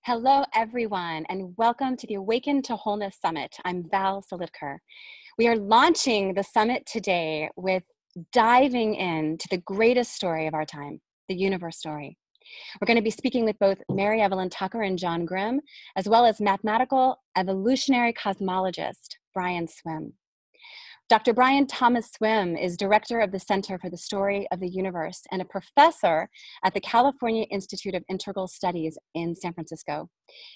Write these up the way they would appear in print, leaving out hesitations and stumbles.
Hello, everyone, and welcome to the Awaken to Wholeness Summit. I'm Val Silidker. We are launching the summit today with diving into the greatest story of our time, the universe story. We're going to be speaking with both Mary Evelyn Tucker and John Grimm, as well as mathematical evolutionary cosmologist Brian Swimme. Dr. Brian Thomas Swimme is director of the Center for the Story of the Universe and a professor at the California Institute of Integral Studies in San Francisco.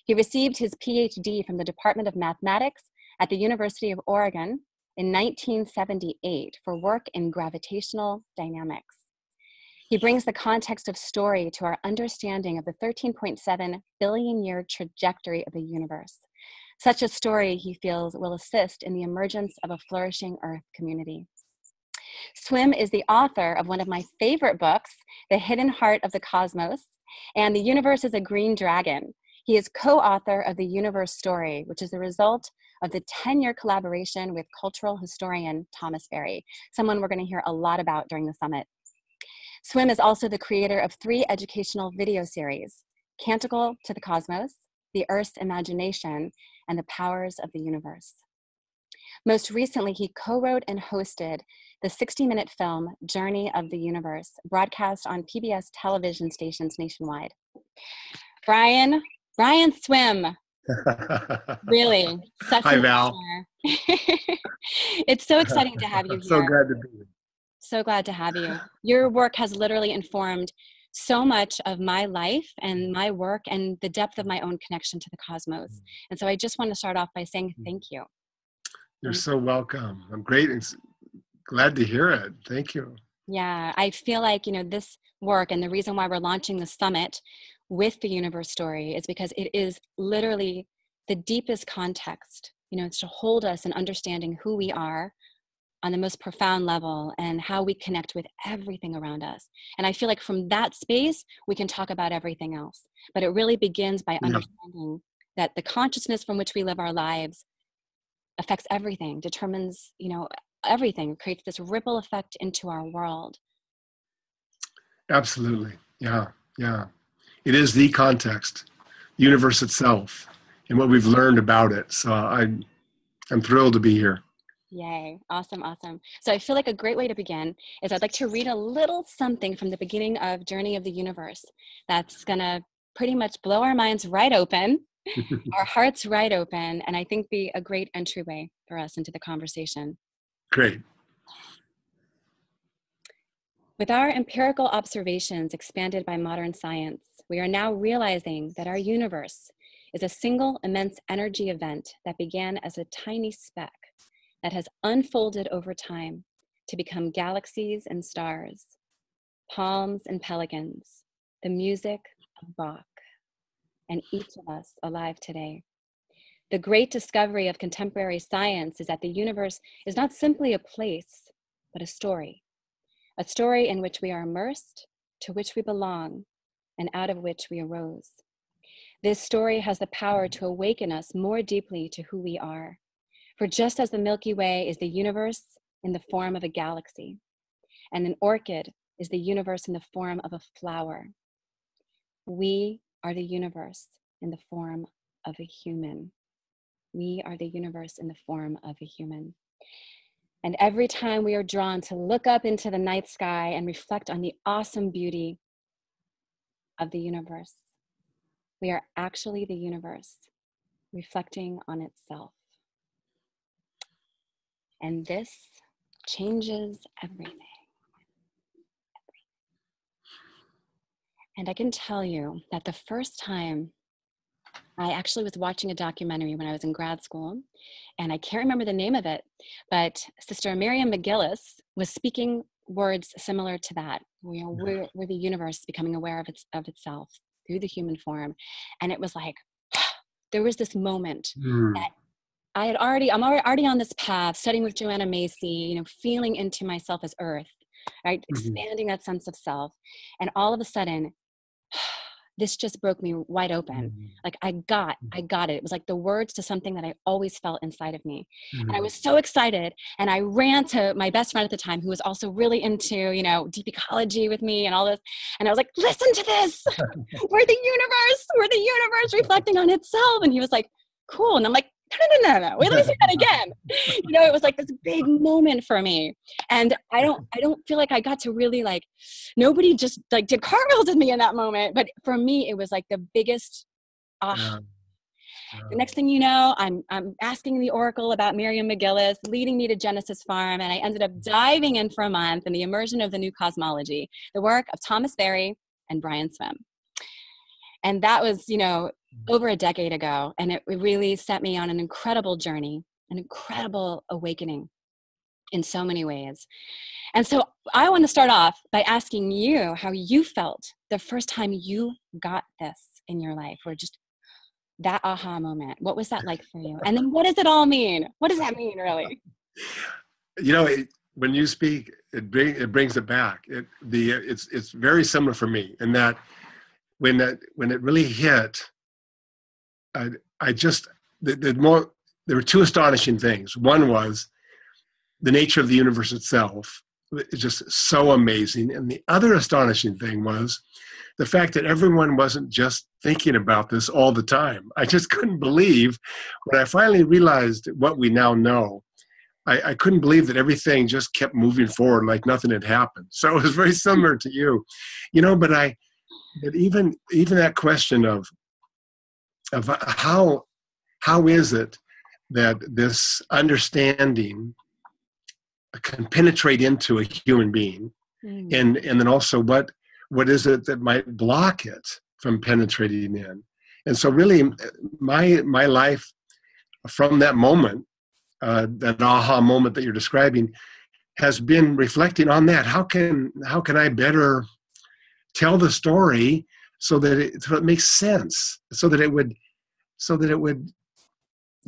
He received his PhD from the Department of Mathematics at the University of Oregon in 1978 for work in gravitational dynamics. He brings the context of story to our understanding of the 13.7 billion year trajectory of the universe. Such a story, he feels, will assist in the emergence of a flourishing Earth community. Swimme is the author of one of my favorite books, The Hidden Heart of the Cosmos, and The Universe is a Green Dragon. He is co-author of The Universe Story, which is the result of the 10-year collaboration with cultural historian Thomas Berry, someone we're going to hear a lot about during the summit. Swimme is also the creator of 3 educational video series, Canticle to the Cosmos, The Earth's Imagination, and the Powers of the Universe. Most recently, he co-wrote and hosted the 60-minute film, Journey of the Universe, broadcast on PBS television stations nationwide. Brian Swimme, really, such Hi, an Val. honor. It's so exciting to have you here. So glad to be here. So glad to have you. Your work has literally informed so much of my life and my work and the depth of my own connection to the cosmos. And so I just want to start off by saying thank you. You're so welcome. I'm great. Glad to hear it. Thank you. Yeah, I feel like, this work and the reason why we're launching the summit with the universe story is because it is literally the deepest context, it's to hold us in understanding who we are on the most profound level and how we connect with everything around us. And I feel like from that space, we can talk about everything else. But it really begins by understanding that the consciousness from which we live our lives affects everything, determines, everything, creates this ripple effect into our world. Absolutely. Yeah. It is the context, the universe itself, and what we've learned about it. So I'm thrilled to be here. Yay. Awesome. So I feel like a great way to begin is I'd like to read a little something from the beginning of Journey of the Universe that's going to pretty much blow our minds right open, our hearts right open, and I think be a great entryway for us into the conversation. Great. With our empirical observations expanded by modern science, we are now realizing that our universe is a single immense energy event that began as a tiny speck that has unfolded over time to become galaxies and stars, palms and pelicans, the music of Bach, and each of us alive today. The great discovery of contemporary science is that the universe is not simply a place, but a story in which we are immersed, to which we belong, and out of which we arose. This story has the power to awaken us more deeply to who we are. For just as the Milky Way is the universe in the form of a galaxy, and an orchid is the universe in the form of a flower, we are the universe in the form of a human. We are the universe in the form of a human. And every time we are drawn to look up into the night sky and reflect on the awesome beauty of the universe, we are actually the universe reflecting on itself. And this changes everything. And I can tell you that the first time I actually was watching a documentary when I was in grad school, and I can't remember the name of it, but Sister Miriam McGillis was speaking words similar to that. We're the universe becoming aware of itself through the human form. And it was like, there was this moment that I'm already on this path, studying with Joanna Macy, feeling into myself as earth, right? Expanding that sense of self. And all of a sudden, this just broke me wide open. Like I got it. It was like the words to something that I always felt inside of me. And I was so excited. And I ran to my best friend at the time, who was also really into, you know, deep ecology with me and all this. And I was like, listen to this. We're the universe reflecting on itself. And he was like, cool. And I'm like, no. Wait, let me say that again. You know, it was like this big moment for me. And I don't feel like I got to really like, nobody just like did cartwheels with me in that moment. But for me, it was like the biggest, the next thing you know, I'm asking the Oracle about Miriam McGillis, leading me to Genesis Farm. And I ended up diving in for a month in the immersion of the new cosmology, the work of Thomas Berry and Brian Swimme. And that was, you know, over a decade ago. And it really set me on an incredible journey, an incredible awakening in so many ways. And so I want to start off by asking you how you felt the first time you got this in your life, or just that aha moment. What was that like for you? And then what does it all mean? What does that mean, really? You know, when you speak, it brings it back. It's very similar for me in that when it really hit, there were two astonishing things. One was the nature of the universe itself. It's just so amazing. And the other astonishing thing was the fact that everyone wasn't just thinking about this all the time. I just couldn't believe when I finally realized what we now know. I couldn't believe that everything just kept moving forward like nothing had happened. So it was very similar to you, you know. But even that question of how is it that this understanding can penetrate into a human being, and then also what is it that might block it from penetrating in? And so really my life from that moment, that aha moment that you're describing, has been reflecting on that. How can I better tell the story so that it makes sense, so that it would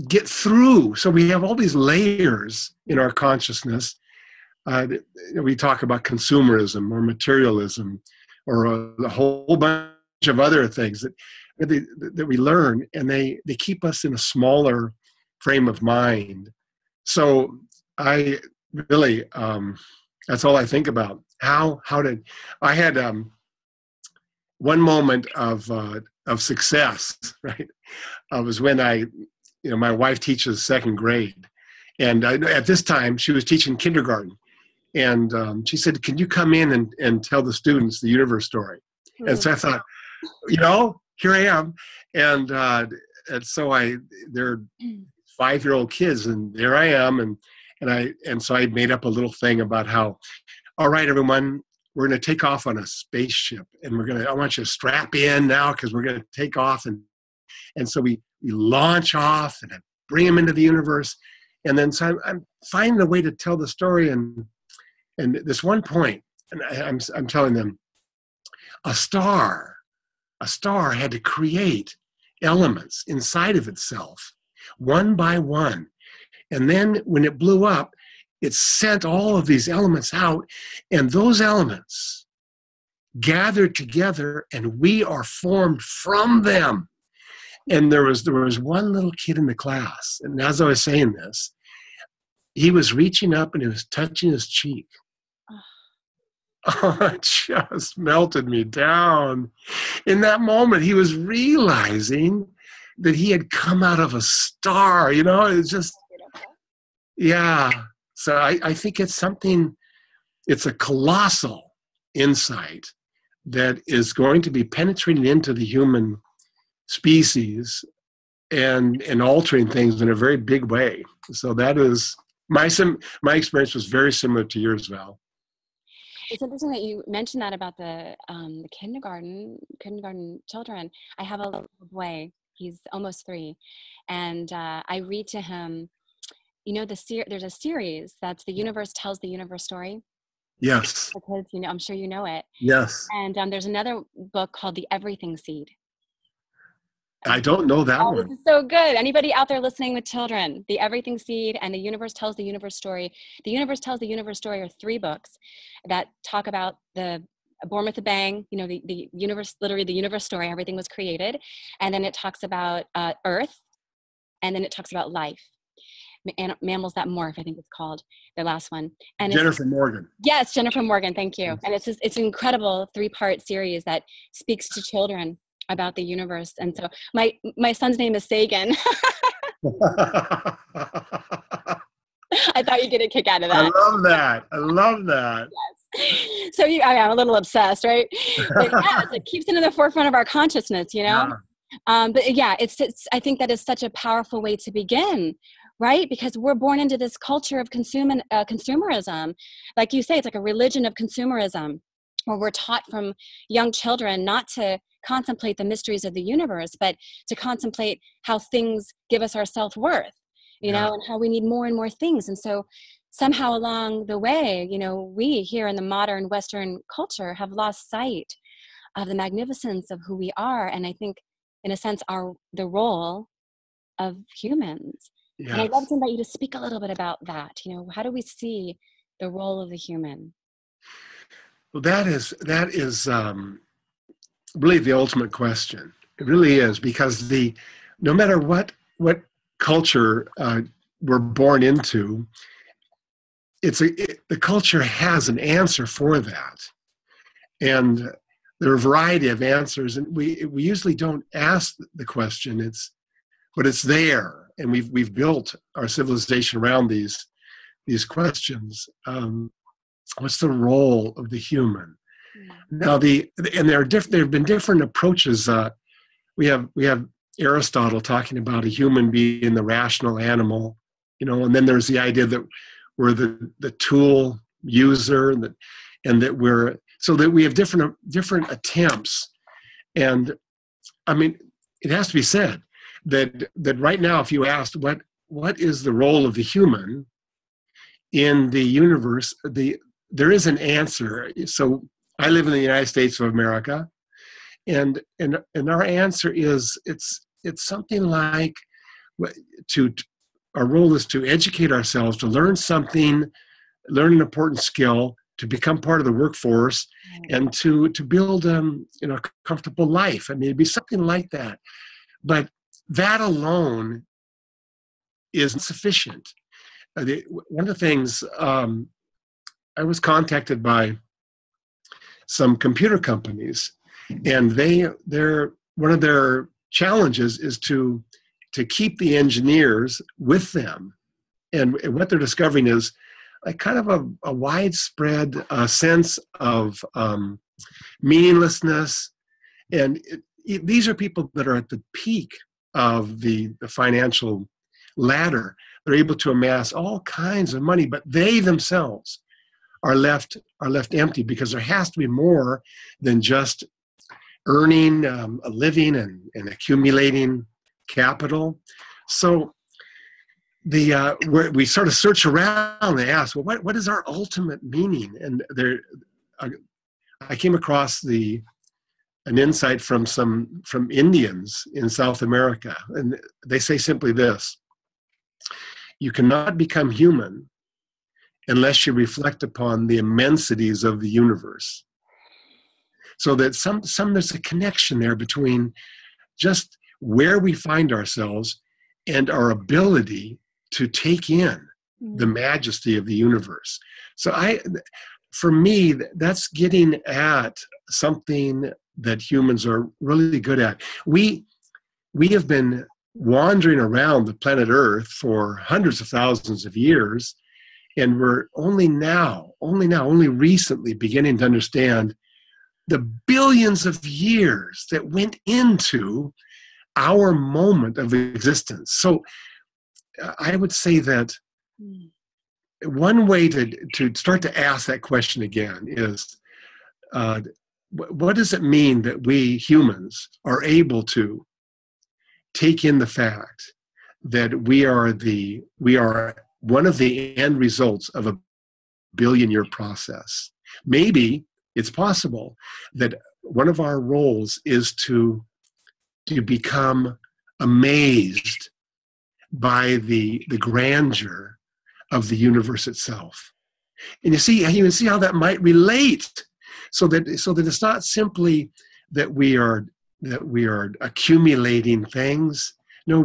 get through. So we have all these layers in our consciousness. We talk about consumerism or materialism or a whole bunch of other things that we learn, and they keep us in a smaller frame of mind. So I really, that's all I think about. How did I had one moment of success, right? Was when my wife teaches second grade, and at this time she was teaching kindergarten, and she said, "Can you come in and tell the students the universe story?" And so I thought, here I am, and so they're 5-year-old kids, and there I am, and so I made up a little thing about how, all right, everyone, we're going to take off on a spaceship, and I want you to strap in now because we're going to take off, and so we launch off and I bring them into the universe, and then so I'm finding a way to tell the story, and this one point, and I'm telling them, a star had to create elements inside of itself, one by one. And then when it blew up, it sent all of these elements out, and those elements gathered together, and we are formed from them. And there was one little kid in the class, and as I was saying this, he was reaching up and he was touching his cheek. Oh, it just melted me down. In that moment, he was realizing that he had come out of a star, it's just, yeah. So I think it's a colossal insight that is going to be penetrating into the human species and altering things in a very big way. So that is, my experience was very similar to yours, Val. It's interesting that you mentioned that about the kindergarten children. I have a little boy, he's almost 3, and I read to him, there's a series that's The Universe Tells the Universe Story. Yes. Because, I'm sure you know it. Yes. And there's another book called The Everything Seed. I don't know that one. This is so good. Anybody out there listening with children, The Everything Seed and The Universe Tells the Universe Story. The Universe Tells the Universe Story are 3 books that talk about the born with a bang, you know, the universe, literally the universe story, everything was created. And then it talks about Earth, and then it talks about life. Mammals that morph, I think it's called, the last one. And Jennifer Morgan. Yes, Jennifer Morgan, thank you. And it's an incredible 3-part series that speaks to children about the universe. And so my son's name is Sagan. I thought you'd get a kick out of that. I love that. Yes. So I'm a little obsessed, right? But yes, it keeps it in the forefront of our consciousness, you know? Yeah. But yeah, it's I think that is such a powerful way to begin, right? Because we're born into this culture of consumerism. Like you say, it's like a religion of consumerism, where we're taught from young children not to contemplate the mysteries of the universe, but to contemplate how things give us our self-worth, you know, and how we need more and more things. And so somehow along the way, you know, we here in the modern Western culture have lost sight of the magnificence of who we are. And I think, in a sense, the role of humans. Yes. And I'd love to invite you to speak a little bit about that. You know, how do we see the role of the human? Well, that is really the ultimate question. It really is, because no matter what culture we're born into, the culture has an answer for that, and there are a variety of answers. And we usually don't ask the question. But it's there, and we've built our civilization around these questions. What's the role of the human? Now, there have been different approaches. We have Aristotle talking about a human being the rational animal, you know, and then there's the idea that we're the tool user, and that we're, so that we have different attempts. And I mean, it has to be said that right now, if you asked what is the role of the human in the universe, there is an answer. So I live in the United States of America, and our answer is it's something like our role is to educate ourselves, to learn an important skill, to become part of the workforce, and to build a comfortable life. I mean, it'd be something like that. But that alone isn't sufficient. One of the things, I was contacted by some computer companies, and one of their challenges is to keep the engineers with them. And what they're discovering is a kind of a widespread sense of meaninglessness. And these are people that are at the peak of the financial ladder. They're able to amass all kinds of money, but they themselves are left empty, because there has to be more than just earning a living and accumulating capital. So we sort of search around and ask, well, what is our ultimate meaning? And I came across an insight from Indians in South America, and they say simply this: you cannot become human unless you reflect upon the immensities of the universe. So that there's a connection there between just where we find ourselves and our ability to take in the majesty of the universe. So for me, that's getting at something that humans are really good at. We have been wandering around the planet Earth for hundreds of thousands of years, and we're only recently beginning to understand the billions of years that went into our moment of existence. So I would say that one way to start to ask that question again is, what does it mean that we humans are able to take in the fact that we are one of the end results of a billion-year process? Maybe it's possible that one of our roles is to become amazed by the grandeur of the universe itself. And you see how that might relate so that it's not simply that we are accumulating things. No,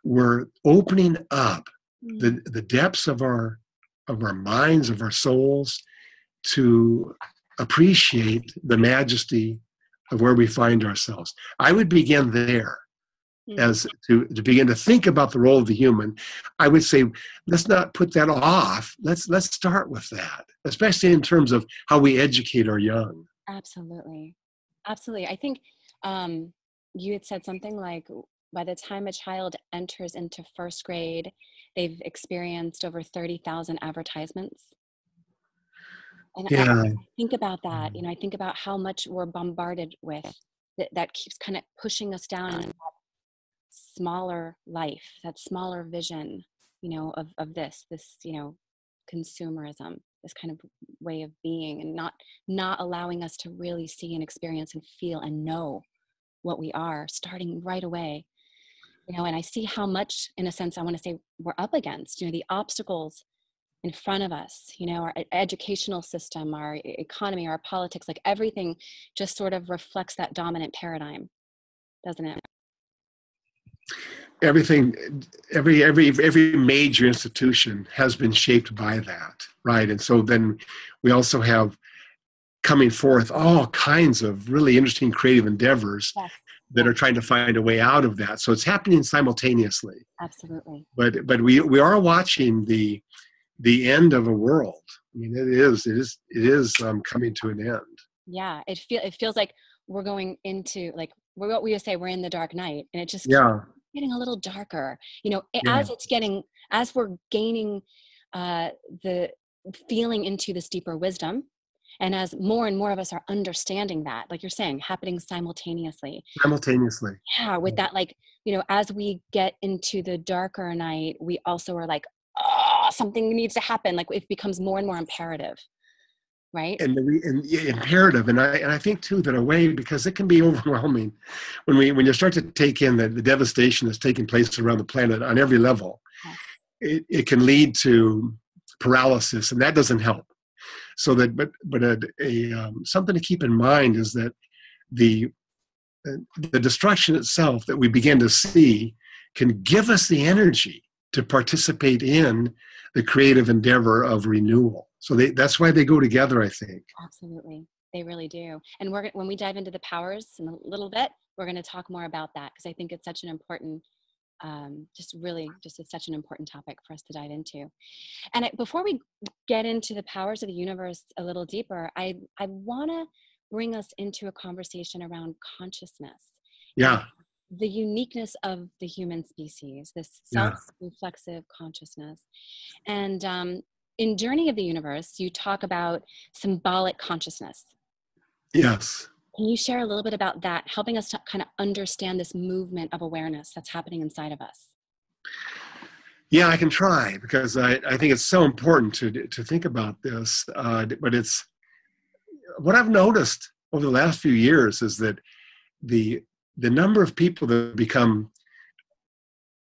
we're opening up the depths of our minds, of our souls, to appreciate the majesty of where we find ourselves. I would begin there, as to begin to think about the role of the human. I would say, let's not put that off. Let's start with that, especially in terms of how we educate our young. Absolutely. Absolutely. I think you had said something like, by the time a child enters into first grade, they've experienced over 30,000 advertisements. And Yeah. I think about that, I think about how much we're bombarded with that keeps kind of pushing us down in that smaller life, that smaller vision, of this, consumerism, this kind of way of being, and not allowing us to really see and experience and feel and know what we are, starting right away. And I see how much, in a sense, I want to say we're up against, the obstacles in front of us, our educational system, our economy, our politics, like everything just sort of reflects that dominant paradigm, doesn't it? Everything, every major institution has been shaped by that, right? And so then we also have coming forth all kinds of really interesting creative endeavors that are trying to find a way out of that. So it's happening simultaneously. Absolutely. But we are watching the end of a world. I mean, it is coming to an end. Yeah, it feels like we're going into, like, what we would say, we're in the dark night, and it just keeps getting a little darker. As we're gaining the feeling into this deeper wisdom, and as more and more of us are understanding that, like you're saying, happening simultaneously. Yeah, with that, like, as we get into the darker night, we also are like, oh, something needs to happen. Like, it becomes more and more imperative, right? And imperative, and I think too that a way, because it can be overwhelming when you start to take in the devastation that's taking place around the planet on every level. It can lead to paralysis, and that doesn't help. So that, but something to keep in mind is that the destruction itself that we begin to see can give us the energy to participate in the creative endeavor of renewal. So that's why they go together, I think. Absolutely. They really do. And when we dive into the powers in a little bit, we're going to talk more about that, because I think it's such an important, it's such an important topic for us to dive into. And before we get into the powers of the universe a little deeper, I want to bring us into a conversation around consciousness. Yeah. The uniqueness of the human species, this self-reflexive consciousness. And in Journey of the Universe, you talk about symbolic consciousness. Yes. Can you share a little bit about that, helping us to kind of understand this movement of awareness that's happening inside of us? Yeah, I can try, because I think it's so important to think about this. But it's what I've noticed over the last few years is that the number of people that become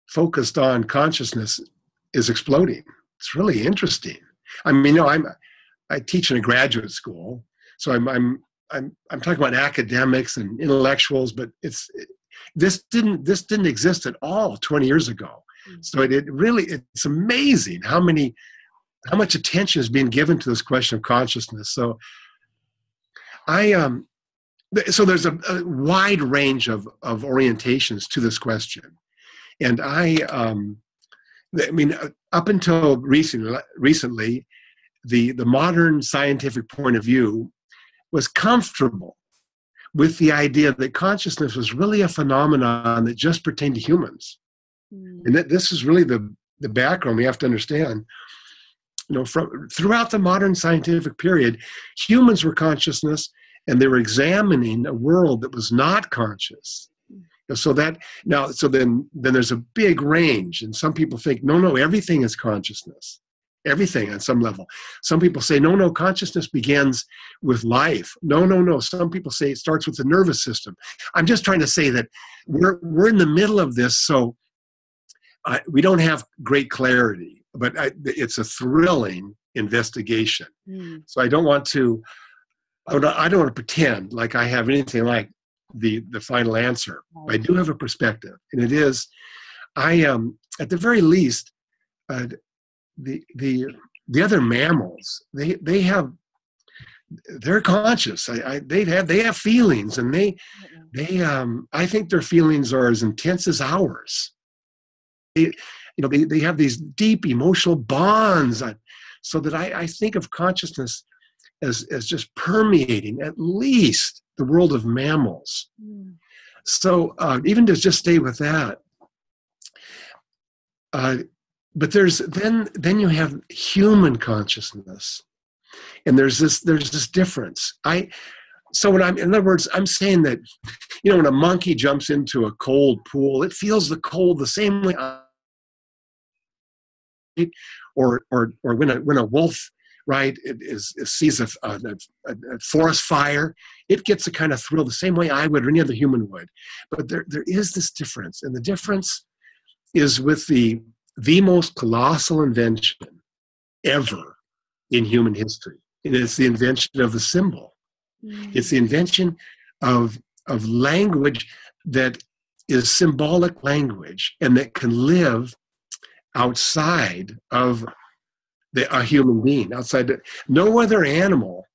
focused on consciousness is exploding. It's really interesting. I mean, I teach in a graduate school, so I'm talking about academics and intellectuals, but this didn't exist at all 20 years ago. So it's amazing how much attention is being given to this question of consciousness. So so there's a wide range of orientations to this question, and I mean, up until recently, the modern scientific point of view was comfortable with the idea that consciousness was really a phenomenon that just pertained to humans. And that this is really the background we have to understand. Throughout the modern scientific period, humans were consciousness, and they were examining a world that was not conscious. So then there's a big range, and some people think, no, everything is consciousness. Everything on some level. Some people say, no, consciousness begins with life. No. Some people say it starts with the nervous system. I'm just trying to say that we're in the middle of this, so we don't have great clarity, but it's a thrilling investigation. So I don't want to I don't want to pretend like I have anything like the final answer. Right. I do have a perspective, and it is, at the very least, the other mammals, they're conscious. They have feelings, and I think their feelings are as intense as ours. They have these deep emotional bonds, so that I think of consciousness as just permeating at least the world of mammals. So even to just stay with that, but then you have human consciousness, and there's this difference. So in other words, I'm saying that, when a monkey jumps into a cold pool, it feels the cold the same way. Or when a wolf, right, sees a forest fire, it gets a kind of thrill the same way I would or any other human would. But there is this difference, and the difference is with the most colossal invention ever in human history. And it's the invention of the symbol. It's the invention of language that is symbolic language and that can live outside of a human being. No other animal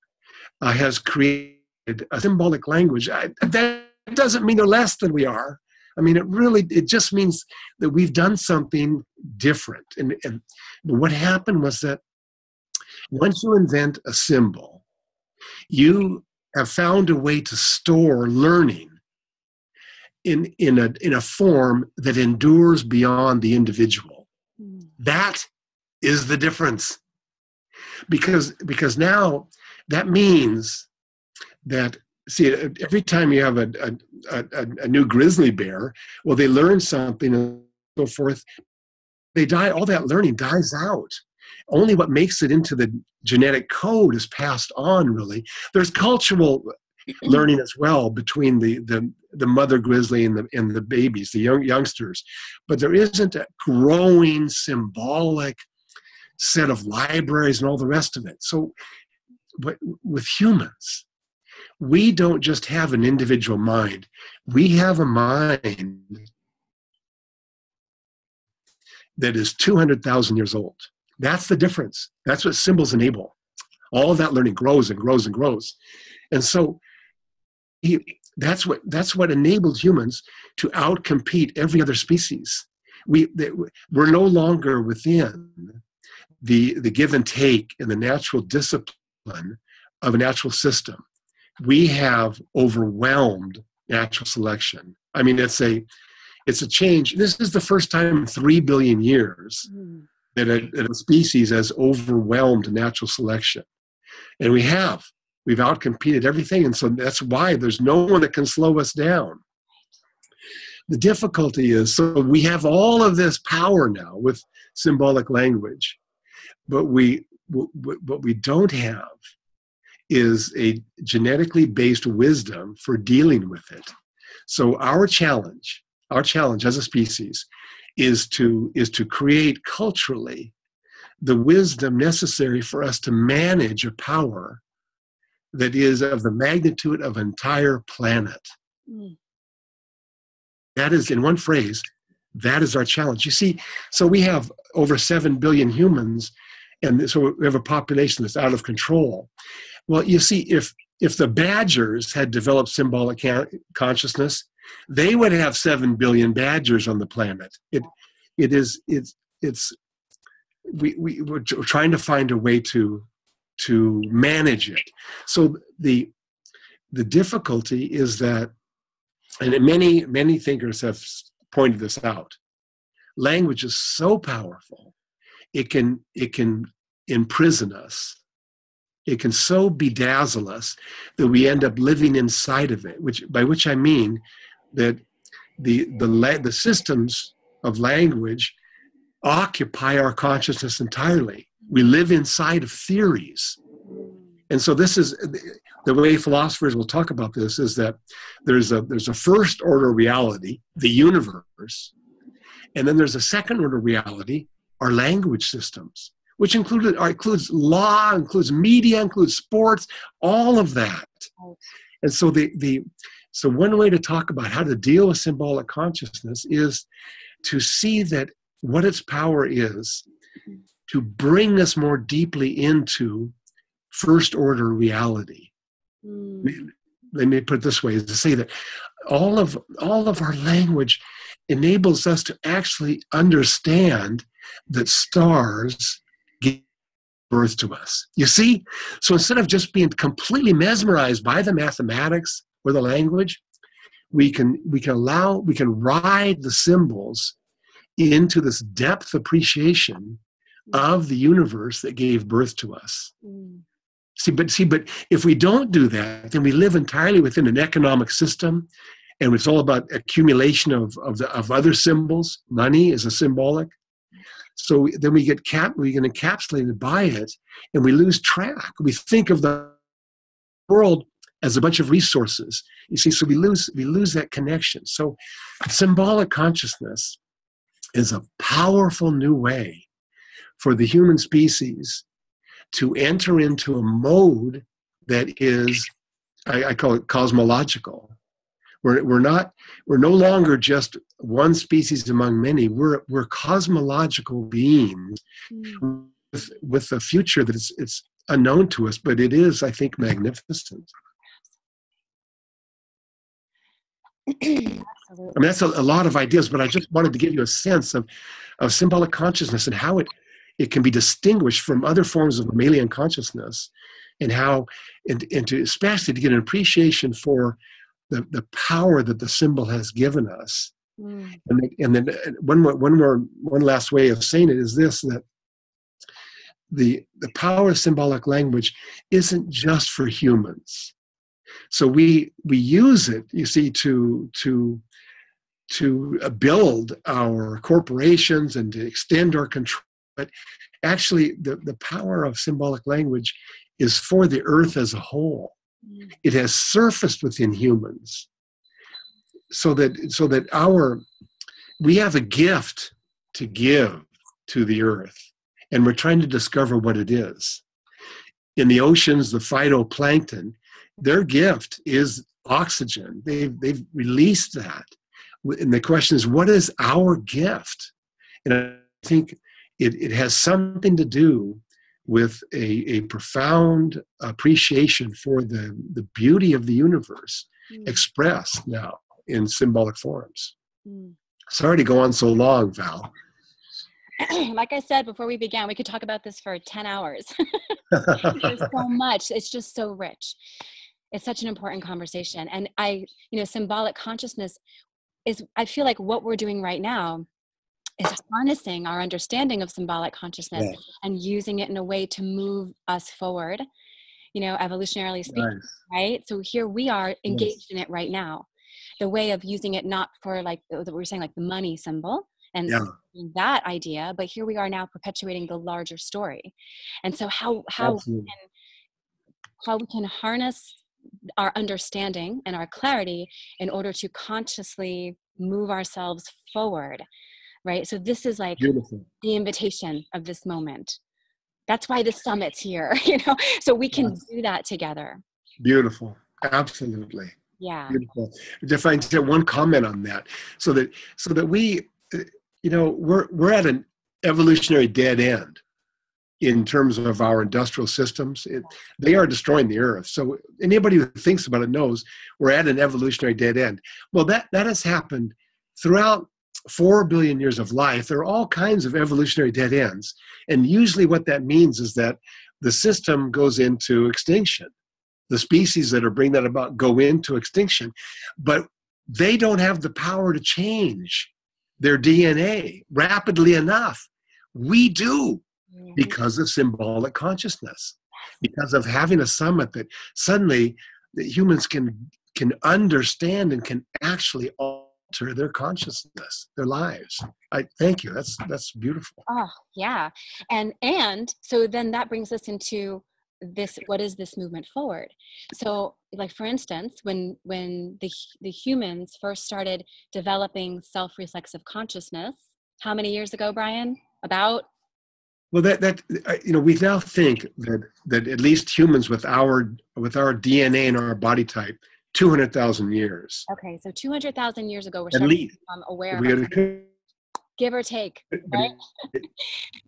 has created a symbolic language. That doesn't mean they're less than we are. I mean, it just means that we've done something different. And what happened was that once you invent a symbol, you have found a way to store learning in a form that endures beyond the individual. That is the difference. Because now that means that, see, every time you have a new grizzly bear, well, they learn something and so forth. They die. All that learning dies out. Only what makes it into the genetic code is passed on, really. There's cultural learning as well between the mother grizzly and the babies, the youngsters. But there isn't a growing symbolic set of libraries and all the rest of it. So but with humans, we don't just have an individual mind. We have a mind that is 200,000 years old. That's the difference. That's what symbols enable. All of that learning grows and grows and grows. And so that's what enabled humans to outcompete every other species. We're no longer within the give and take in the natural discipline of a natural system. We have overwhelmed natural selection. I mean, it's a change. This is the first time in 3 billion years that a species has overwhelmed natural selection. And we've outcompeted everything. And so that's why there's no one that can slow us down. The difficulty is, so we have all of this power now with symbolic language, but what we don't have is a genetically based wisdom for dealing with it. So our challenge as a species is to create culturally the wisdom necessary for us to manage a power that is of the magnitude of an entire planet. That is, in one phrase, that is our challenge. You see, so we have over 7 billion humans, and so we have a population that's out of control. Well, you see, if the badgers had developed symbolic consciousness, they would have 7 billion badgers on the planet. We're trying to find a way to manage it. So the difficulty is that, and many thinkers have pointed this out, language is so powerful, it can imprison us. It can so bedazzle us that we end up living inside of it, by which I mean that the systems of language occupy our consciousness entirely. We live inside of theories. And so this is the way philosophers will talk about this, is that there's a first order reality, the universe, and then there's a second order reality, our language systems, which includes law, includes media, includes sports, all of that. And so so one way to talk about how to deal with symbolic consciousness is to see that what its power is to bring us more deeply into first order reality. Let me put it this way, is to say that all of our language enables us to actually understand that stars give birth to us. You see? So instead of just being completely mesmerized by the mathematics or the language, we can ride the symbols into this depth appreciation of the universe that gave birth to us. But if we don't do that, then we live entirely within an economic system, and it's all about accumulation of other symbols. Money is a symbolic. So then we get encapsulated by it, and we lose track. We think of the world as a bunch of resources. You see, so we lose that connection. So symbolic consciousness is a powerful new way for the human species to enter into a mode that is, I call it cosmological. We're no longer just one species among many. We're cosmological beings with a future that it's unknown to us, but it is, I think, magnificent. Absolutely. I mean, that's a lot of ideas, but I just wanted to give you a sense of symbolic consciousness and how it can be distinguished from other forms of mammalian consciousness, and how, and to especially to get an appreciation for the power that the symbol has given us. And then one last way of saying it is this, that the power of symbolic language isn't just for humans. So we use it, you see, to build our corporations and to extend our control. But actually, the power of symbolic language is for the earth as a whole. It has surfaced within humans, so that we have a gift to give to the earth, and we're trying to discover what it is. In the oceans, the phytoplankton, their gift is oxygen. They've released that. And the question is, what is our gift? And I think it has something to do with a profound appreciation for the beauty of the universe expressed now in symbolic forms. Sorry to go on so long, Val. Like I said before we began, we could talk about this for 10 hours. There's so much. It's just so rich. It's such an important conversation. And symbolic consciousness is, I feel like what we're doing right now is harnessing our understanding of symbolic consciousness and using it in a way to move us forward, evolutionarily speaking, right? So here we are engaged in it right now. The way of using it, not for like we're saying, like the money symbol and that idea, but here we are now perpetuating the larger story. And so how we can harness our understanding and our clarity in order to consciously move ourselves forward, right? So this is like Beautiful. The invitation of this moment. That's why the summit's here, so we can do that together. Beautiful. Absolutely. Yeah. Beautiful. If I can one comment on that, so that we, we're at an evolutionary dead end in terms of our industrial systems. They are destroying the earth. So anybody who thinks about it knows we're at an evolutionary dead end. Well, that has happened throughout 4 billion years of life. There are all kinds of evolutionary dead ends. And usually what that means is that the system goes into extinction. The species that are bringing that about go into extinction, but they don't have the power to change their DNA rapidly enough. We do, because of symbolic consciousness, because of having a summit that suddenly the humans can understand and can actually alter their consciousness, their lives. I thank you. That's beautiful. Oh, yeah. And so then that brings us into this, what is this movement forward? So like, for instance, when the humans first started developing self-reflexive consciousness, how many years ago, Brian? About Well, we now think that at least humans with our DNA and our body type, 200,000 years. Okay, so 200,000 years ago, we're At starting to least. become aware We of gotta, ourselves, give or take, right?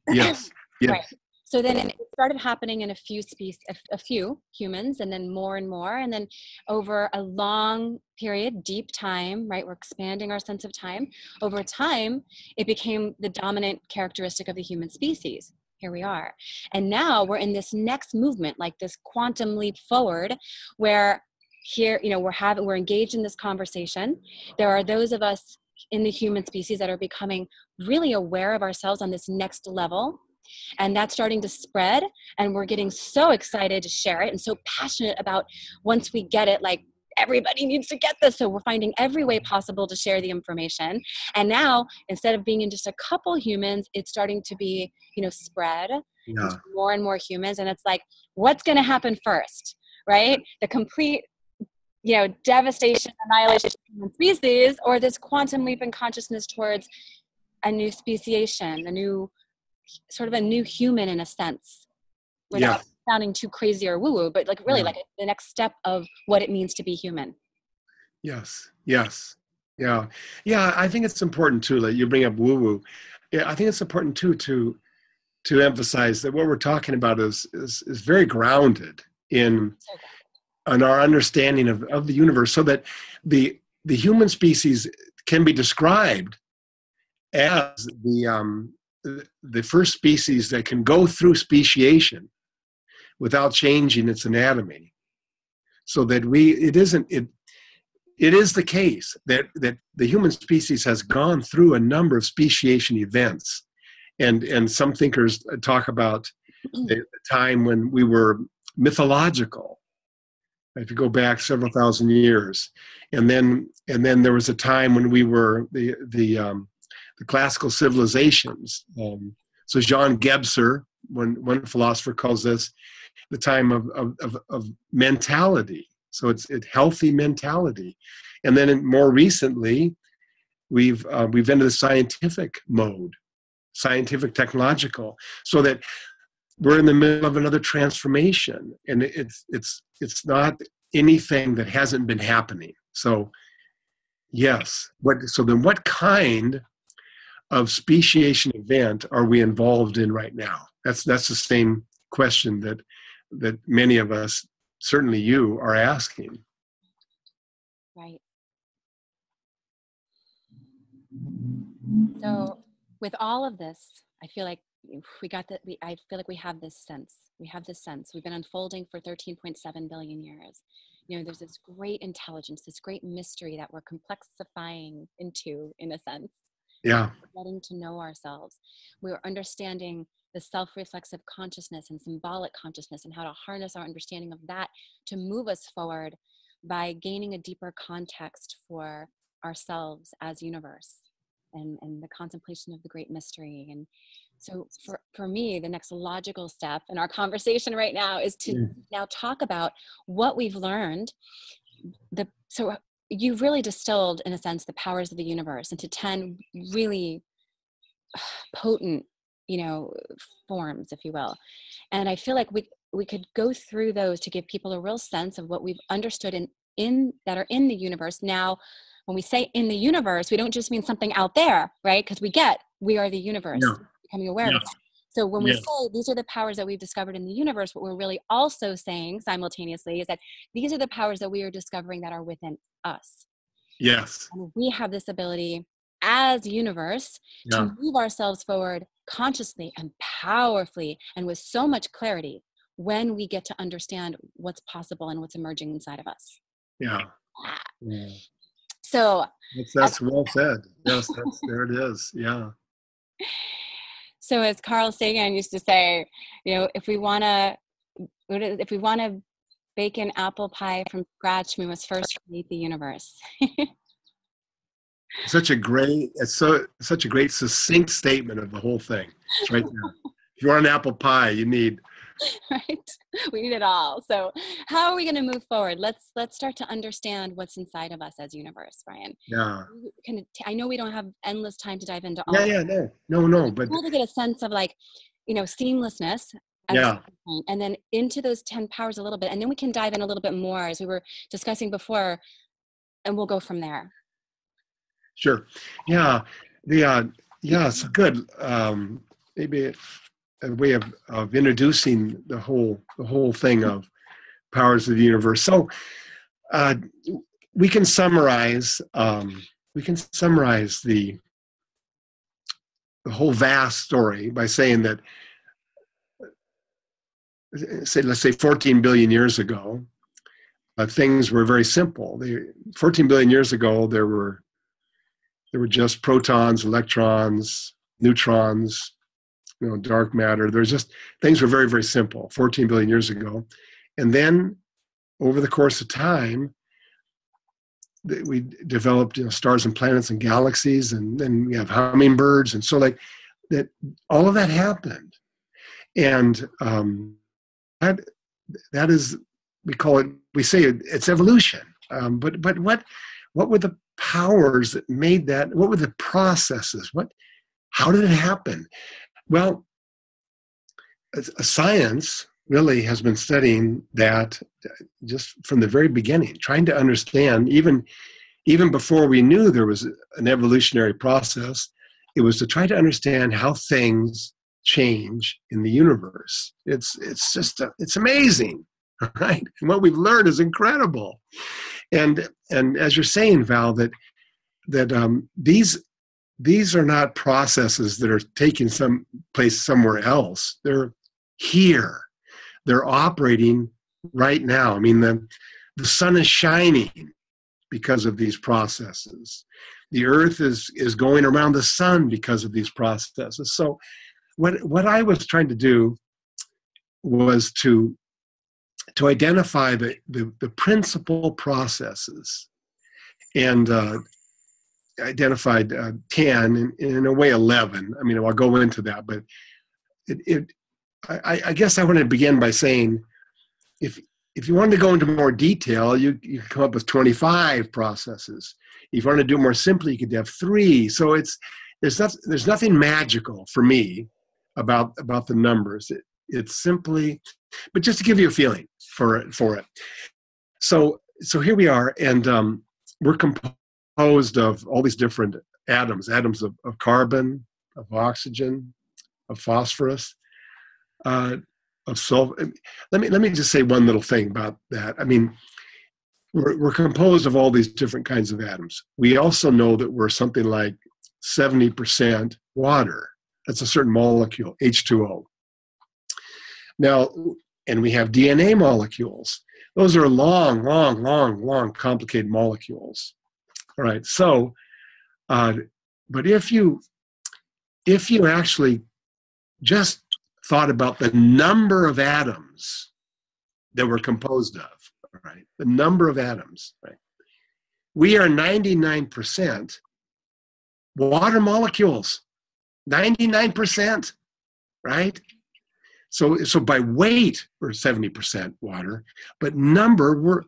yes. Yes. Right. So then it started happening in a few species, a few humans, and then more and more. And then over a long period, deep time, right? We're expanding our sense of time. Over time, it became the dominant characteristic of the human species. Here we are. And now we're in this next movement, like this quantum leap forward, where here, we're engaged in this conversation. There are those of us in the human species that are becoming really aware of ourselves on this next level. And that's starting to spread, and we're getting so excited to share it and so passionate about, once we get it, like everybody needs to get this. So we're finding every way possible to share the information. And now, instead of being in just a couple humans, it's starting to be, spread into more and more humans. And it's like, what's going to happen first, right? The complete, devastation, annihilation of human species, or this quantum leap in consciousness towards a new speciation, a new human in a sense, without sounding too crazy or woo-woo, but like really like the next step of what it means to be human. Yes. Yeah. I think it's important too, like you bring up woo-woo. Yeah, I think it's important too to emphasize that what we're talking about is very grounded in our understanding of the universe, so that the human species can be described as the first species that can go through speciation without changing its anatomy. So that it is the case that the human species has gone through a number of speciation events. And some thinkers talk about the time when we were mythological, if you go back several thousand years. And then there was a time when we were the classical civilizations. So Jean Gebser, one philosopher, calls this the time of mentality. So it's healthy mentality. And then more recently, we've entered the scientific mode, scientific technological, so that we're in the middle of another transformation, and it's not anything that hasn't been happening. So yes, then what kind of speciation event are we involved in right now? That's the same question that many of us, certainly you, are asking. Right. So with all of this, I feel like I feel like we have this sense. We've been unfolding for 13.7 billion years. There's this great intelligence, this great mystery that we're complexifying into, in a sense. Yeah. We're getting to know ourselves. We're understanding the self-reflexive consciousness and symbolic consciousness, and how to harness our understanding of that to move us forward by gaining a deeper context for ourselves as universe, and the contemplation of the great mystery. And so for me, the next logical step in our conversation right now is to now talk about what we've learned. So you've really distilled, in a sense, the powers of the universe into 10 really potent, forms, if you will. And I feel like we could go through those to give people a real sense of what we've understood that are in the universe. Now, when we say in the universe, we don't just mean something out there, right? Because we are the universe, becoming aware of it. So when we say these are the powers that we've discovered in the universe, what we're really also saying simultaneously is that these are the powers that we are discovering that are within us. Yes. And we have this ability as universe to move ourselves forward consciously and powerfully and with so much clarity when we get to understand what's possible and what's emerging inside of us. So that's well said. Yes, there it is. Yeah. So as Carl Sagan used to say, if we want to bake an apple pie from scratch, we must first create the universe. Such a great succinct statement of the whole thing. It's right there. If you want an apple pie, you need. Right. We need it all. So how are we going to move forward? Let's start to understand what's inside of us as universe, Brian. Yeah. I know we don't have endless time to dive into all. No. But cool to get a sense of like, seamlessness as a Yeah, starting point, and then into those 10 powers a little bit. And then we can dive in a little bit more as we were discussing before, and we'll go from there. sure. Yeah, yeah, it's good. Maybe a way of introducing the whole thing of powers of the universe. So uh, we can summarize the whole vast story by saying that, let's say 14 billion years ago, things were very simple. 14 billion years ago, there were just protons, electrons, neutrons, dark matter. There's just, things were very, very simple 14 billion years ago. And then over the course of time, we developed stars and planets and galaxies, and then we have hummingbirds. And so like that, all of that happened. And that is, we say it's evolution. But what were the powers that made that? What were the processes? How did it happen? Well, science really has been studying that just from the very beginning, trying to understand, even before we knew there was an evolutionary process, it was to try to understand how things change in the universe. It's amazing, right? And what we've learned is incredible. And as you're saying, Val, that these are not processes that are taking some place somewhere else. They're here. They're operating right now. I mean, the sun is shining because of these processes. The earth is going around the sun because of these processes. So what I was trying to do was to identify the principal processes, and identified 10, in a way 11. I mean, I'll go into that, but I guess I want to begin by saying, if you wanted to go into more detail, you can come up with 25 processes. If you want to do it more simply, you could have 3. So there's nothing magical for me about the numbers. It's simply, but just to give you a feeling for it. So here we are, and we're composed of all these different atoms of carbon, of oxygen, of phosphorus, of sulfur. Let me just say one little thing about that. I mean, we're composed of all these different kinds of atoms. We also know that we're something like 70% water. That's a certain molecule, H2O. Now, and we have DNA molecules. Those are long, complicated molecules. All right. So, but if you actually just thought about the number of atoms that we're composed of, all right, the number of atoms, right? We are 99% water molecules, 99%, right? So by weight, we're 70% water, but number, we're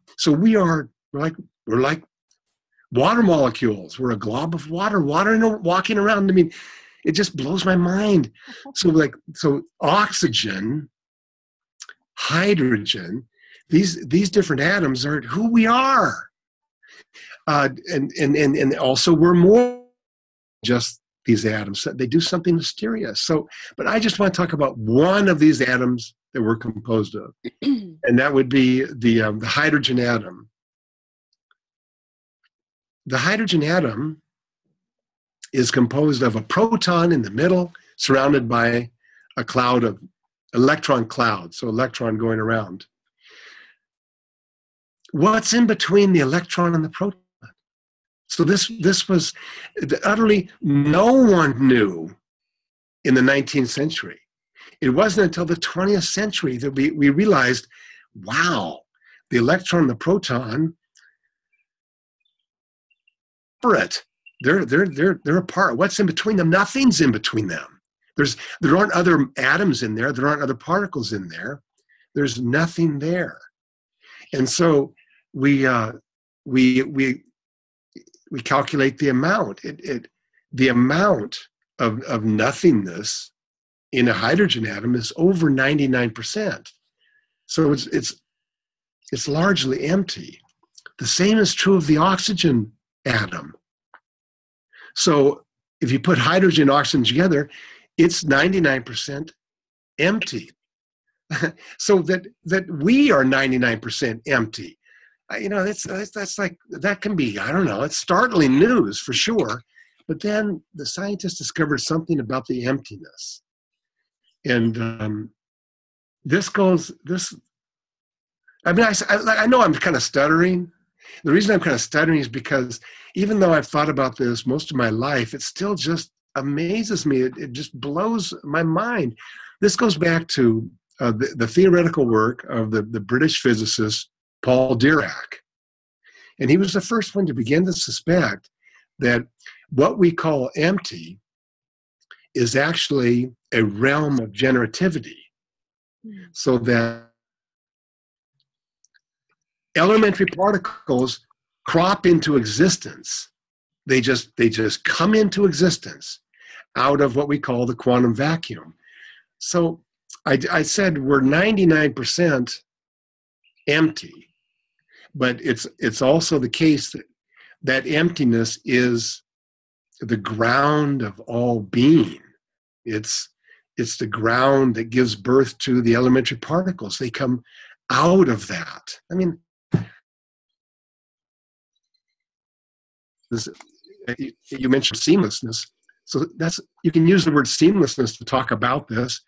like water molecules. We're a glob of water walking around. I mean, it just blows my mind. So oxygen, hydrogen, these different atoms are who we are. And also we're more just these atoms. They do something mysterious. So, but I just want to talk about one of these atoms that we're composed of, and that would be the hydrogen atom. The hydrogen atom is composed of a proton in the middle, surrounded by a cloud of electron cloud, so electron going around. What's in between the electron and the proton? So this was utterly, no one knew in the 19th century. It wasn't until the 20th century that we realized, wow, the electron and the proton, they're apart. What's in between them? Nothing's in between them. There aren't other atoms in there. There aren't other particles in there. There's nothing there. And so we calculate the amount. The amount of nothingness in a hydrogen atom is over 99%. So it's largely empty. The same is true of the oxygen atom. So if you put hydrogen and oxygen together, it's 99% empty. So that we are 99% empty. That's like, that can be, I don't know, it's startling news for sure. But then the scientists discovered something about the emptiness. And I know I'm kind of stuttering. The reason I'm kind of stuttering is because even though I've thought about this most of my life, it still just amazes me. It just blows my mind. This goes back to the theoretical work of the British physicist Paul Dirac. And he was the first one to begin to suspect that what we call empty is actually a realm of generativity. So that elementary particles crop into existence. They just come into existence out of what we call the quantum vacuum. So I said we're 99% empty, but it's also the case that emptiness is the ground of all being. It's the ground that gives birth to the elementary particles. They come out of that. I mean, you mentioned seamlessness. So you can use the word seamlessness to talk about this,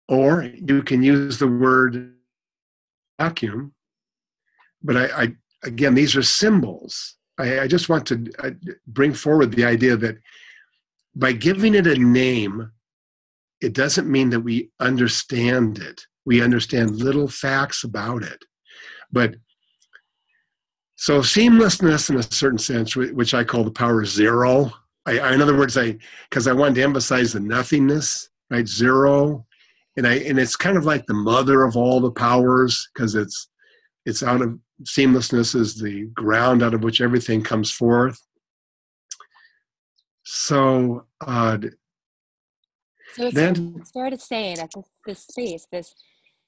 or you can use the word vacuum. But again, these are symbols. I just want to bring forward the idea that by giving it a name, it doesn't mean that we understand it. We understand little facts about it. But so seamlessness, in a certain sense, which I call the power zero. In other words, because I wanted to emphasize the nothingness, right? Zero, and it's kind of like the mother of all the powers, because it's out of seamlessness is the ground out of which everything comes forth. So it's fair to say that this space, this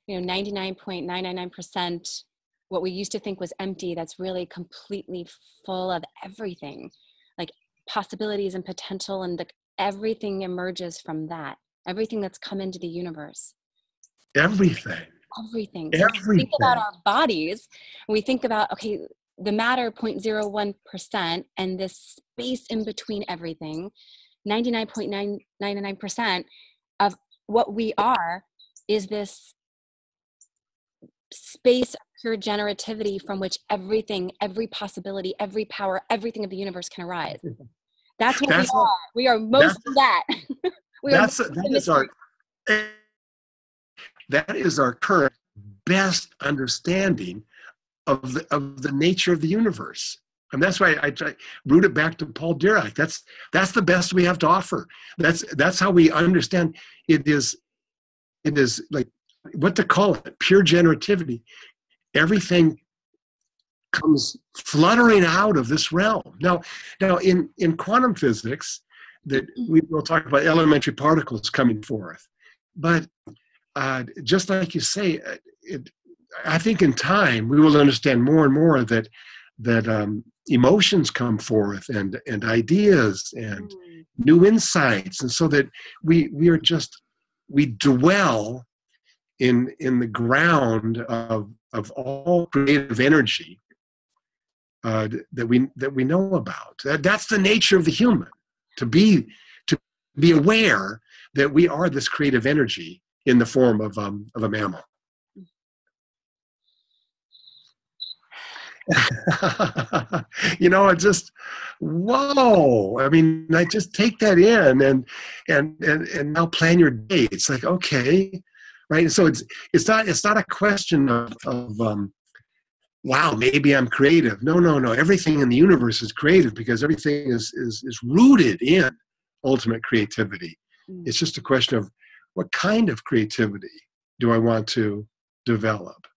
99.999%, what we used to think was empty, that's really completely full of everything, like possibilities and potential, and everything emerges from that. Everything that's come into the universe. Everything. So we think about our bodies, and we think about, okay, the matter 0.01% and this space in between everything, 99.999% of what we are is this space of pure generativity from which everything, every possibility, every power, everything of the universe can arise. That's what we are. We are most of that. That is our current best understanding of the nature of the universe. And that's why I root it back to Paul Dirac. That's the best we have to offer. That's how we understand it is like, what to call it, pure generativity. Everything comes fluttering out of this realm. Now in quantum physics, that we will talk about elementary particles coming forth. But just like you say, I think in time we will understand more and more that emotions come forth and ideas and new insights, and so that we dwell in the ground of all creative energy that we know about. That's the nature of the human, to be aware that we are this creative energy in the form of a mammal. It's just, whoa. I mean, I just take that in and now plan your day. It's like, okay, right? So it's not a question of wow, maybe I'm creative. No. Everything in the universe is creative because everything is rooted in ultimate creativity. It's just a question of what kind of creativity do I want to develop?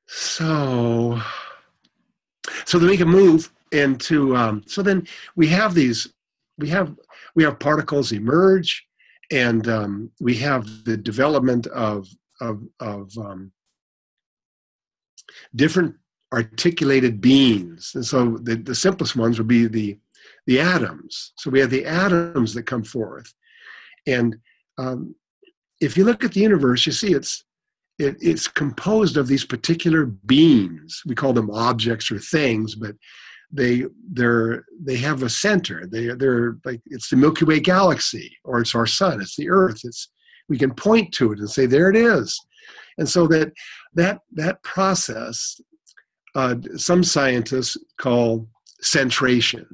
So that we can move and to so then we have these, we have particles emerge, and we have the development of different articulated beings. And so the simplest ones would be the atoms. So we have the atoms that come forth, and if you look at the universe, you see it's composed of these particular beings. We call them objects or things, but they have a center. They're like, it's the Milky Way galaxy, or it's our sun, it's the Earth. We can point to it and say, there it is. And so that process, some scientists call centration.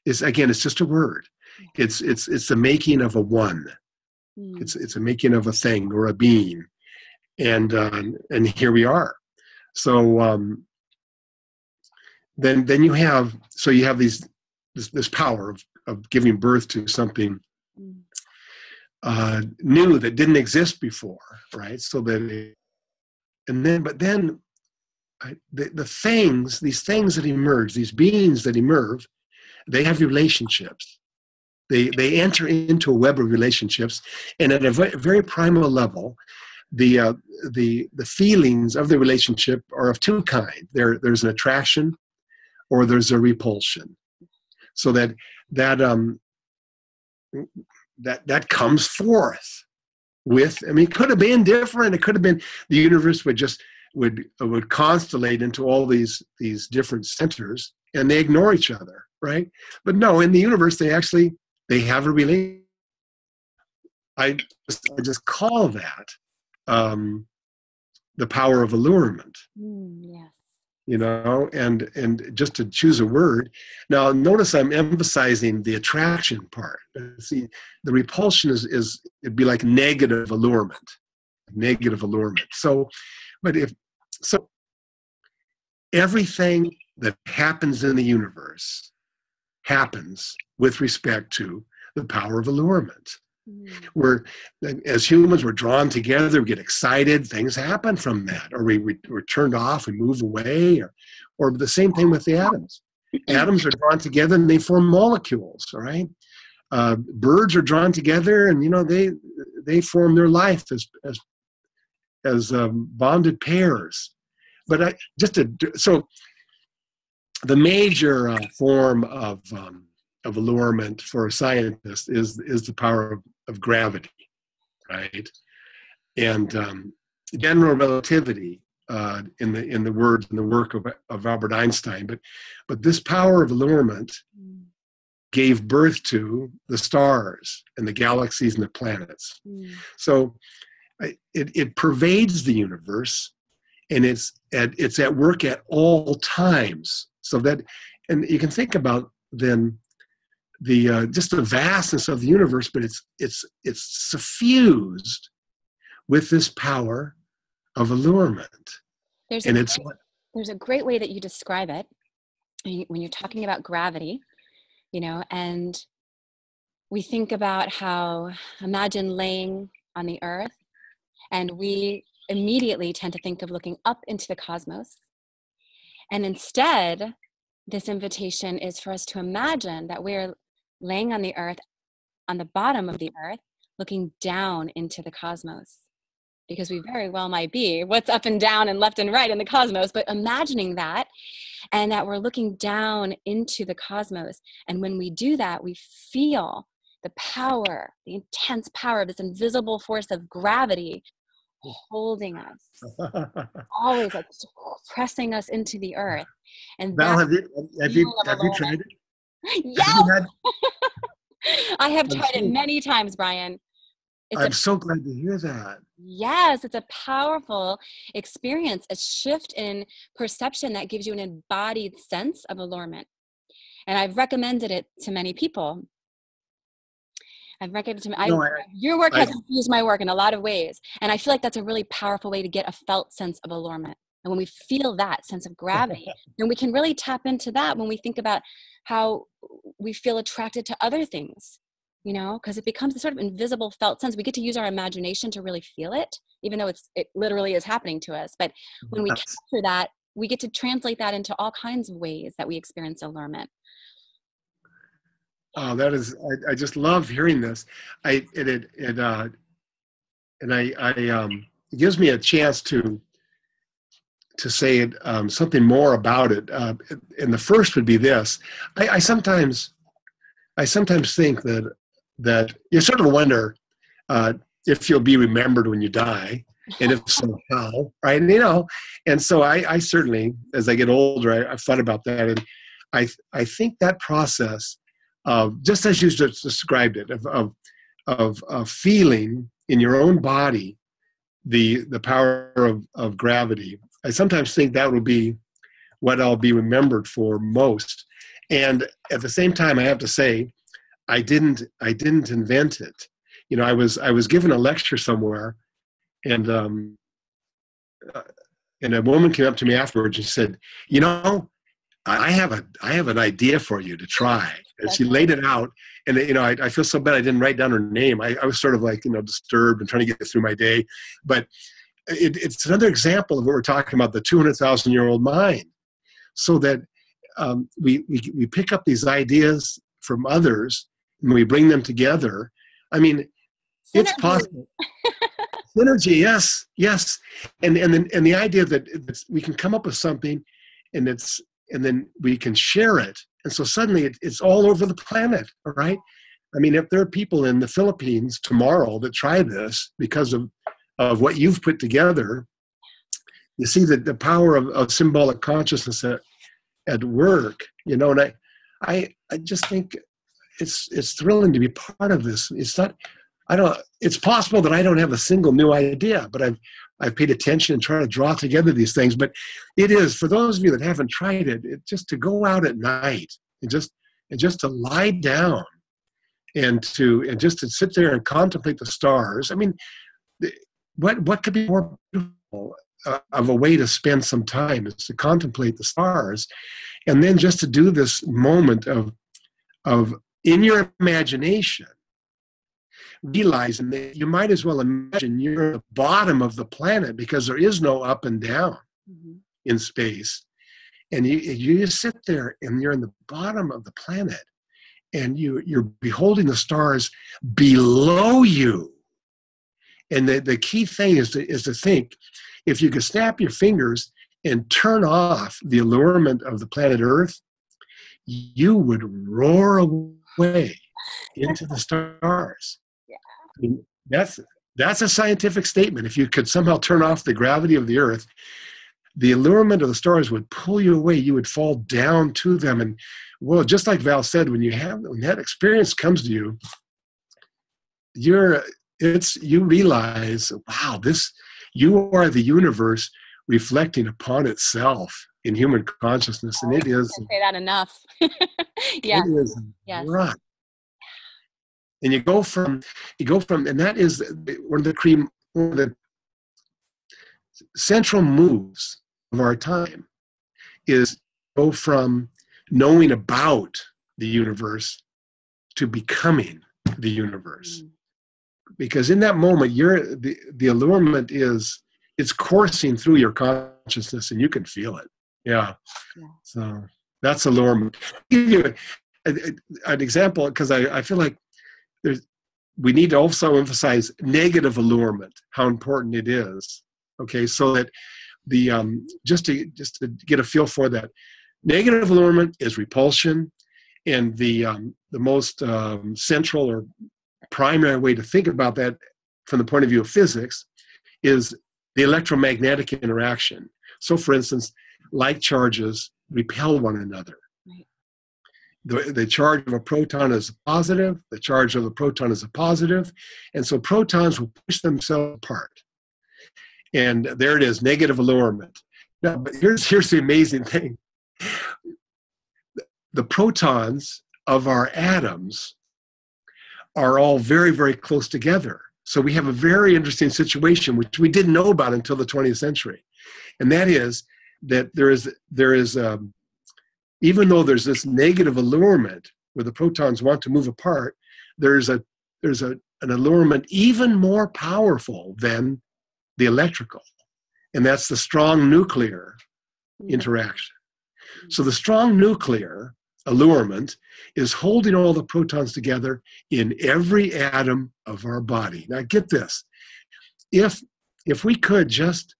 It's just a word. It's the making of a one. It's a making of a thing or a being, and here we are. So then you have this power of giving birth to something new that didn't exist before, right? So that these things that emerge, these beings that emerge, they have relationships. They enter into a web of relationships, and at a very primal level, the feelings of the relationship are of two kinds. There's an attraction, or there's a repulsion. So that comes forth with. I mean, it could have been different. It could have been the universe would constellate into all these different centers, and they ignore each other, right? But no, in the universe, they have a relation. I just call that the power of allurement. Yes. You know, and just to choose a word. Now, notice I'm emphasizing the attraction part. See, the repulsion it'd be like negative allurement. Negative allurement. So everything that happens in the universe happens with respect to the power of allurement. We're, as humans, we're drawn together, we get excited, things happen from that, or we're turned off, we move away, or the same thing with the atoms. Atoms are drawn together and they form molecules, all right? Birds are drawn together, and they form their life as bonded pairs. But so the major form of allurement for a scientist is the power of gravity, right? And general relativity in the words and the work of Albert Einstein. But this power of allurement gave birth to the stars and the galaxies and the planets. So it pervades the universe, and it's at work at all times. So that, and you can think about then just the vastness of the universe, but it's suffused with this power of allurement. There's a great way that you describe it when you're talking about gravity, and we think about how, imagine laying on the earth, and we immediately tend to think of looking up into the cosmos. And instead, this invitation is for us to imagine that we're laying on the earth, on the bottom of the earth, looking down into the cosmos. Because we very well might be what's up and down and left and right in the cosmos, but imagining that, and that we're looking down into the cosmos. And when we do that, we feel the power, the intense power of this invisible force of gravity holding us, always like pressing us into the earth. And Val, have you tried it? Yes! I have tried it many times, Brian. I'm so glad to hear that. Yes, it's a powerful experience, a shift in perception that gives you an embodied sense of allurement. And I've recommended it to many people. Your work has infused my work in a lot of ways. And I feel like that's a really powerful way to get a felt sense of allurement. And when we feel that sense of gravity, then we can really tap into that when we think about how we feel attracted to other things, because it becomes a sort of invisible felt sense. We get to use our imagination to really feel it, even though it literally is happening to us. But when we capture that we get to translate that into all kinds of ways that we experience allurement. Oh, that is, I just love hearing this. It gives me a chance to say it, something more about it. And the first would be this. I sometimes think that you sort of wonder if you'll be remembered when you die, and if so, how, right? And, and so I certainly, as I get older, I've thought about that, and I think that process of, just as you just described it, of feeling in your own body the power of gravity. I sometimes think that will be what I'll be remembered for most. And at the same time, I have to say, I didn't invent it. I was given a lecture somewhere, and a woman came up to me afterwards and said, I have an idea for you to try. And she laid it out, and I feel so bad I didn't write down her name. I was sort of like disturbed and trying to get through my day, but it's another example of what we're talking about, the 200,000-year-old mind. So that we pick up these ideas from others and we bring them together. I mean, synergy. It's possible. Synergy, yes, and the idea that we can come up with something, and then we can share it, and so suddenly it's all over the planet. All right, I mean, if there are people in the Philippines tomorrow that try this because of what you've put together, you see that the power of symbolic consciousness at work. And I just think it's thrilling to be part of this. It's possible that I don't have a single new idea, but I've paid attention and trying to draw together these things. But it is, for those of you that haven't tried it, just to go out at night and just to lie down and just to sit there and contemplate the stars. I mean, what could be more beautiful of a way to spend some time, is to contemplate the stars, and then just to do this moment of in your imagination, realizing that you might as well imagine you're at the bottom of the planet, because there is no up and down in space. And you just sit there and you're in the bottom of the planet, and you're beholding the stars below you. And the key thing is to think, if you could snap your fingers and turn off the allurement of the planet Earth, you would roar away into the stars. Yeah. I mean, that's a scientific statement. If you could somehow turn off the gravity of the Earth, the allurement of the stars would pull you away. You would fall down to them. And, well, just like Val said, when that experience comes to you, you realize, wow, you are the universe reflecting upon itself in human consciousness, and it is. I can't say that enough. Yes. It is. Yes. Right. And you go from, and that is one of the central moves of our time, is go from knowing about the universe to becoming the universe. Because in that moment, the allurement it's coursing through your consciousness, and you can feel it. Yeah. So that's allurement. I'll give you an example, because I feel like we need to also emphasize negative allurement, how important it is. Okay, so that just to get a feel for that, negative allurement is repulsion, and the most central or primary way to think about that from the point of view of physics is the electromagnetic interaction. So, for instance, like charges repel one another. Right. The charge of a proton is positive, the charge of a proton is a positive, and so protons will push themselves apart. And there it is, negative allurement. Now, but here's the amazing thing. The protons of our atoms are all very, very close together. So we have a very interesting situation, which we didn't know about until the 20th century. And that is that there is even though there's this negative allurement where the protons want to move apart, there's an allurement even more powerful than the electrical. And that's the strong nuclear interaction. So the strong nuclear allurement is holding all the protons together in every atom of our body. Now get this. If we could just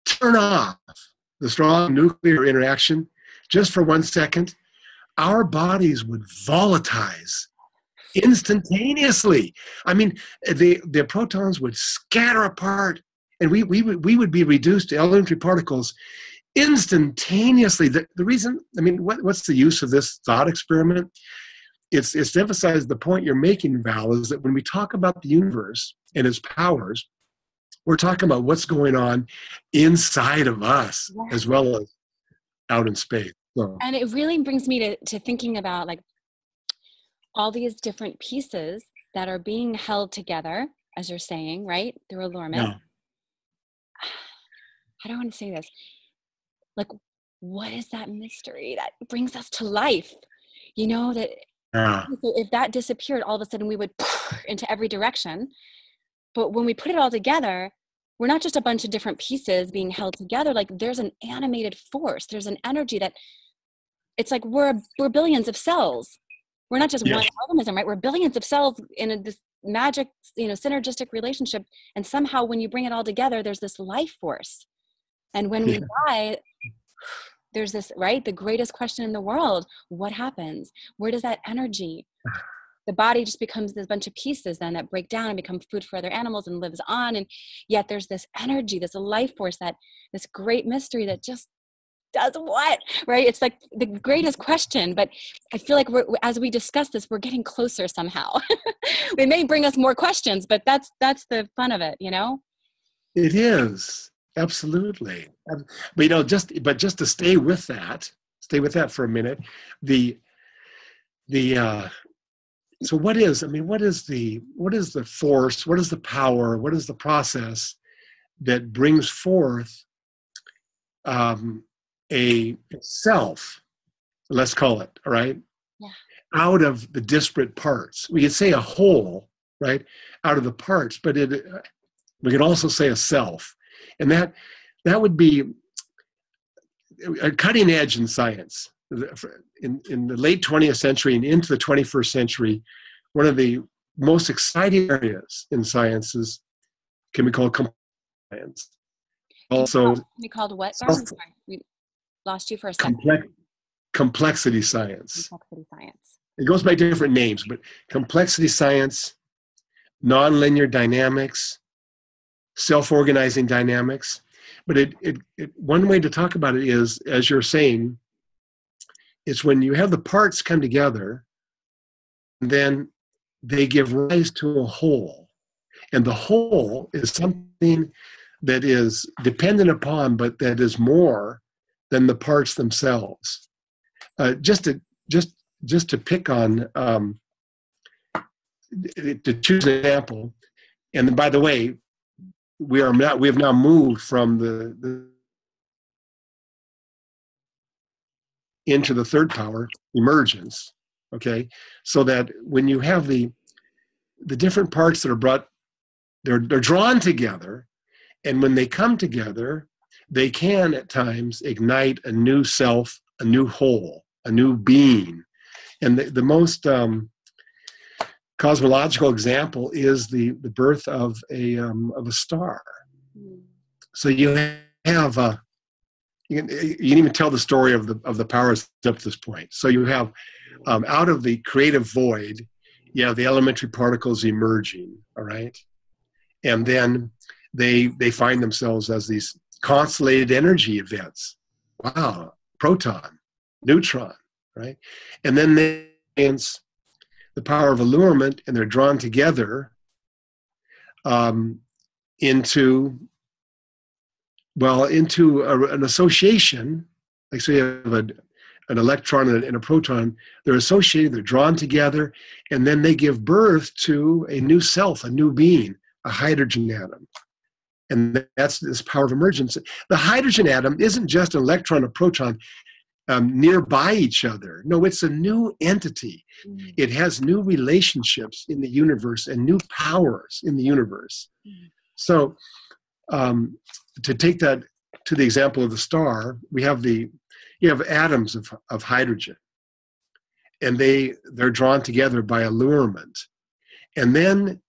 turn off the strong nuclear interaction just for 1 second, our bodies would volatilize instantaneously. I mean, the protons would scatter apart, and we would be reduced to elementary particles instantaneously. The reason, I mean, what's the use of this thought experiment? It's to emphasize the point you're making, Val, is that when we talk about the universe and its powers, we're talking about what's going on inside of us as well as out in space. So. And it really brings me to thinking about like all these different pieces that are being held together, as you're saying, right? Through allurement. Yeah. How do I want to say this? Like, what is that mystery that brings us to life? You know, that if that disappeared, all of a sudden we would into every direction. But when we put it all together, we're not just a bunch of different pieces being held together. Like there's an animated force. There's an energy that it's like we're billions of cells. We're not just one organism, right? We're billions of cells in this magic, synergistic relationship. And somehow when you bring it all together, there's this life force. And when we die, there's this, right? The greatest question in the world, what happens? Where does that energy? The body just becomes this bunch of pieces then that break down and become food for other animals and lives on. And yet there's this energy, this life force, this great mystery that just does what, right? It's like the greatest question, but I feel like as we discuss this, we're getting closer somehow. It may bring us more questions, but that's the fun of it, It is, absolutely. But just to stay with that for a minute, so what is the force, what is the power, what is the process that brings forth a self, let's call it, all right? Yeah. Out of the disparate parts. We could say a whole, right? Out of the parts, but we could also say a self. And that would be a cutting edge in science. In the late 20th century and into the 21st century, one of the most exciting areas in sciences can be called science. Also, can be called what? Sorry, we lost you for a second. Complexity science. Complexity science. It goes by different names, but complexity science, nonlinear dynamics, self-organizing dynamics. But one way to talk about it is, as you're saying, it's when you have the parts come together, then they give rise to a whole. And the whole is something that is dependent upon, but that is more than the parts themselves. Just to pick on, to choose an example, and by the way, we have now moved from the into the third power, emergence. Okay, so that when you have the different parts that are brought, they're drawn together, and when they come together, they can at times ignite a new self, a new whole, a new being. And the most cosmological example is the birth of a star. So you have you can even tell the story of the powers up to this point. So you have out of the creative void, you have the elementary particles emerging. All right, and then they find themselves as these constellated energy events. Wow, proton, neutron, right? And then they experience the power of allurement, and they're drawn together into an association. Like, so you have an electron and a proton. They're associated, they're drawn together, and then they give birth to a new self, a new being, a hydrogen atom. And that's this power of emergence. The hydrogen atom isn't just an electron or proton nearby each other. No, it's a new entity. Mm-hmm. It has new relationships in the universe and new powers in the universe. Mm-hmm. So to take that to the example of the star, you have atoms of hydrogen, and they're drawn together by allurement. And then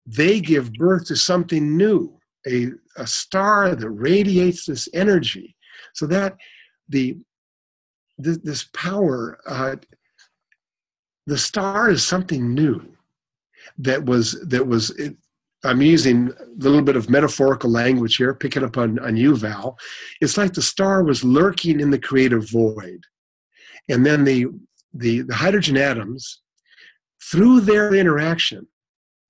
they give birth to something new, a star that radiates this energy, so that this power, the star is something new that was. I'm using a little bit of metaphorical language here, picking up on you, Val. It's like the star was lurking in the creative void. And then the hydrogen atoms, through their interaction,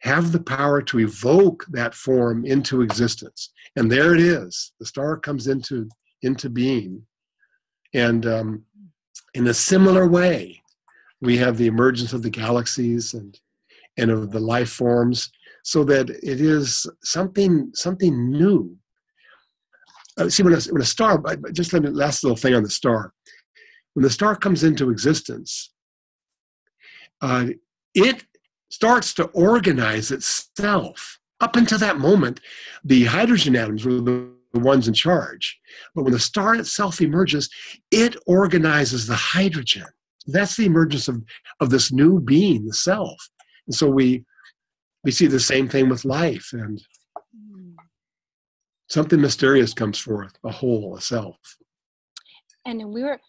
have the power to evoke that form into existence. And there it is. The star comes into being. And in a similar way, we have the emergence of the galaxies and of the life forms, so that it is something new. See, when a star, just let me last little thing on the star. When the star comes into existence, it starts to organize itself. Up until that moment, the hydrogen atoms were the ones in charge. But when the star itself emerges, it organizes the hydrogen. That's the emergence of this new being, the self. And so we see the same thing with life, and something mysterious comes forth, a whole, a self. And we were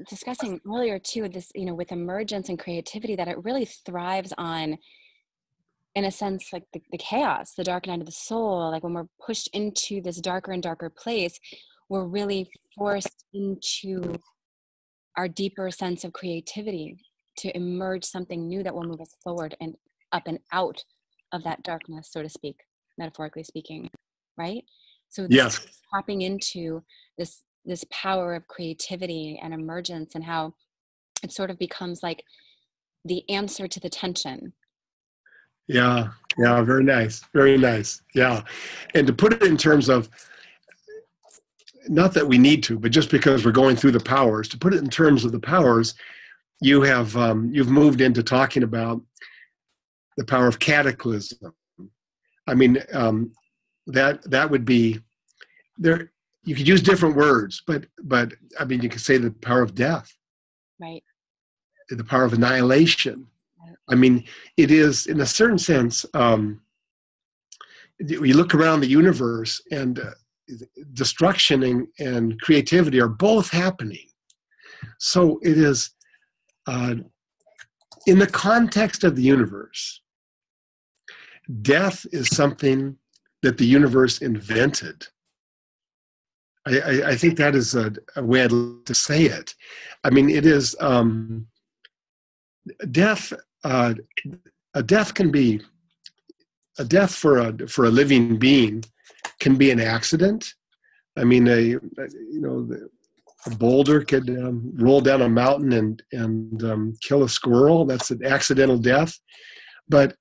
discussing earlier too, this, with emergence and creativity, that it really thrives on, in a sense, like the chaos, the dark night of the soul. Like when we're pushed into this darker and darker place, we're really forced into our deeper sense of creativity to emerge something new that will move us forward and up and out of that darkness, so to speak, metaphorically speaking, right? So this Yes. is tapping into this power of creativity and emergence, and how it sort of becomes like the answer to the tension. Yeah, very nice, very nice. Yeah, and to put it in terms of, not that we need to, but just because we're going through the powers, to put it in terms of the powers, you've moved into talking about the power of cataclysm. I mean, that would be there. You could use different words, but I mean, you could say the power of death, Right? the power of annihilation. Right. I mean, it is, in a certain sense. You look around the universe, and destruction and creativity are both happening. So it is, in the context of the universe, death is something that the universe invented. I think that is a way I'd like to say it. I mean, it is death. A death can be a death for a living being can be an accident. I mean, a boulder could roll down a mountain and kill a squirrel. That's an accidental death. But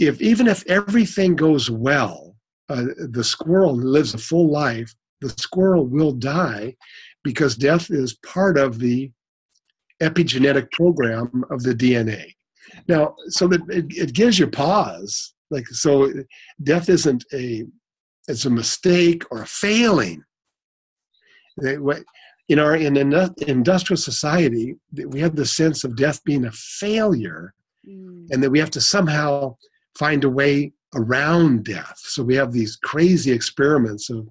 even if everything goes well, the squirrel lives a full life. The squirrel will die, because death is part of the epigenetic program of the DNA. Now, so that it gives you pause. Like, so death isn't it's a mistake or a failing. In our industrial society, we have the sense of death being a failure, and that we have to somehow find a way around death. So we have these crazy experiments of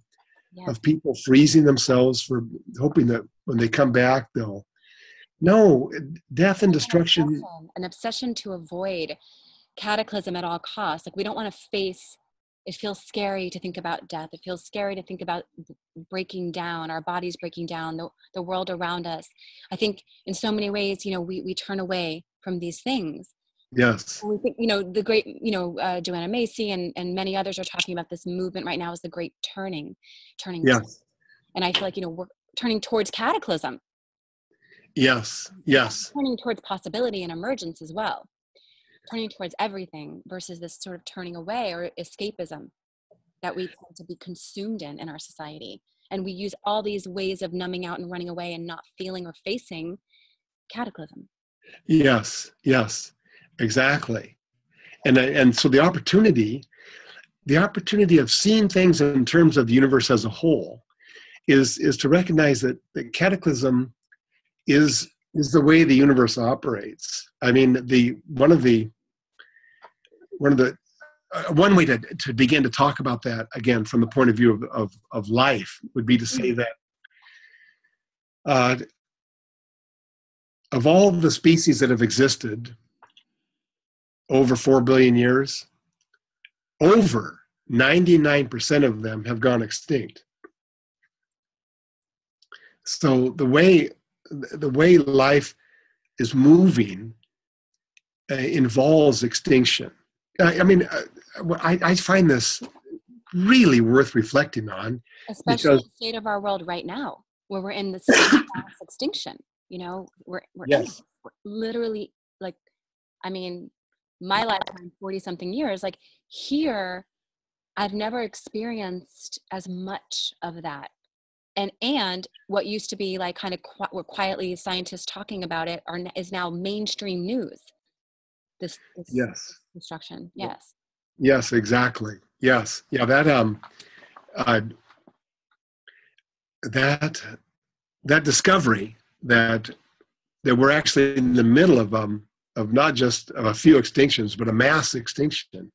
people freezing themselves for hoping that when they come back, death and destruction. An obsession to avoid cataclysm at all costs. Like, we don't want to face, it feels scary to think about death. It feels scary to think about breaking down, our bodies breaking down, the world around us. I think in so many ways, we turn away from these things. Yes. We think, the great, Joanna Macy and many others are talking about this movement right now as the great turning. Yes. And I feel like, we're turning towards cataclysm. Yes. Turning towards possibility and emergence as well. Turning towards everything versus this sort of turning away or escapism that we tend to be consumed in our society. And we use all these ways of numbing out and running away and not feeling or facing cataclysm. Yes, exactly. And so the opportunity the opportunity of seeing things in terms of the universe as a whole is to recognize that the cataclysm is the way the universe operates. I mean, one way to begin to talk about that, again, from the point of view of life, would be to say that of all the species that have existed over 4 billion years, over 99% of them have gone extinct. So the way life is moving involves extinction. I mean, I find this really worth reflecting on, especially the state of our world right now, where we're in the state of mass extinction. You know, we're yes, we're literally, like, I mean, my lifetime, 40 something years, like here, I've never experienced as much of that. And what used to be like kind of quietly scientists talking about it is now mainstream news. This yes, destruction. Yes. yes, exactly. Yes, yeah. That discovery that we're actually in the middle of not just of a few extinctions, but a mass extinction.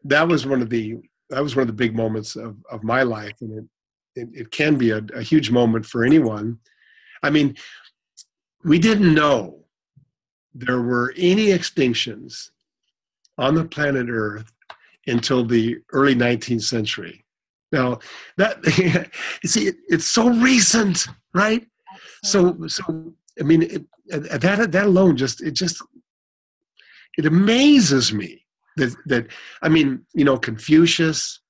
That was one of the big moments of my life, and it can be a huge moment for anyone. I mean, we didn't know there were any extinctions on the planet Earth until the early 19th century. Now, that you see, it's so recent, right? So I mean, that alone it amazes me that I mean, you know, Confucius,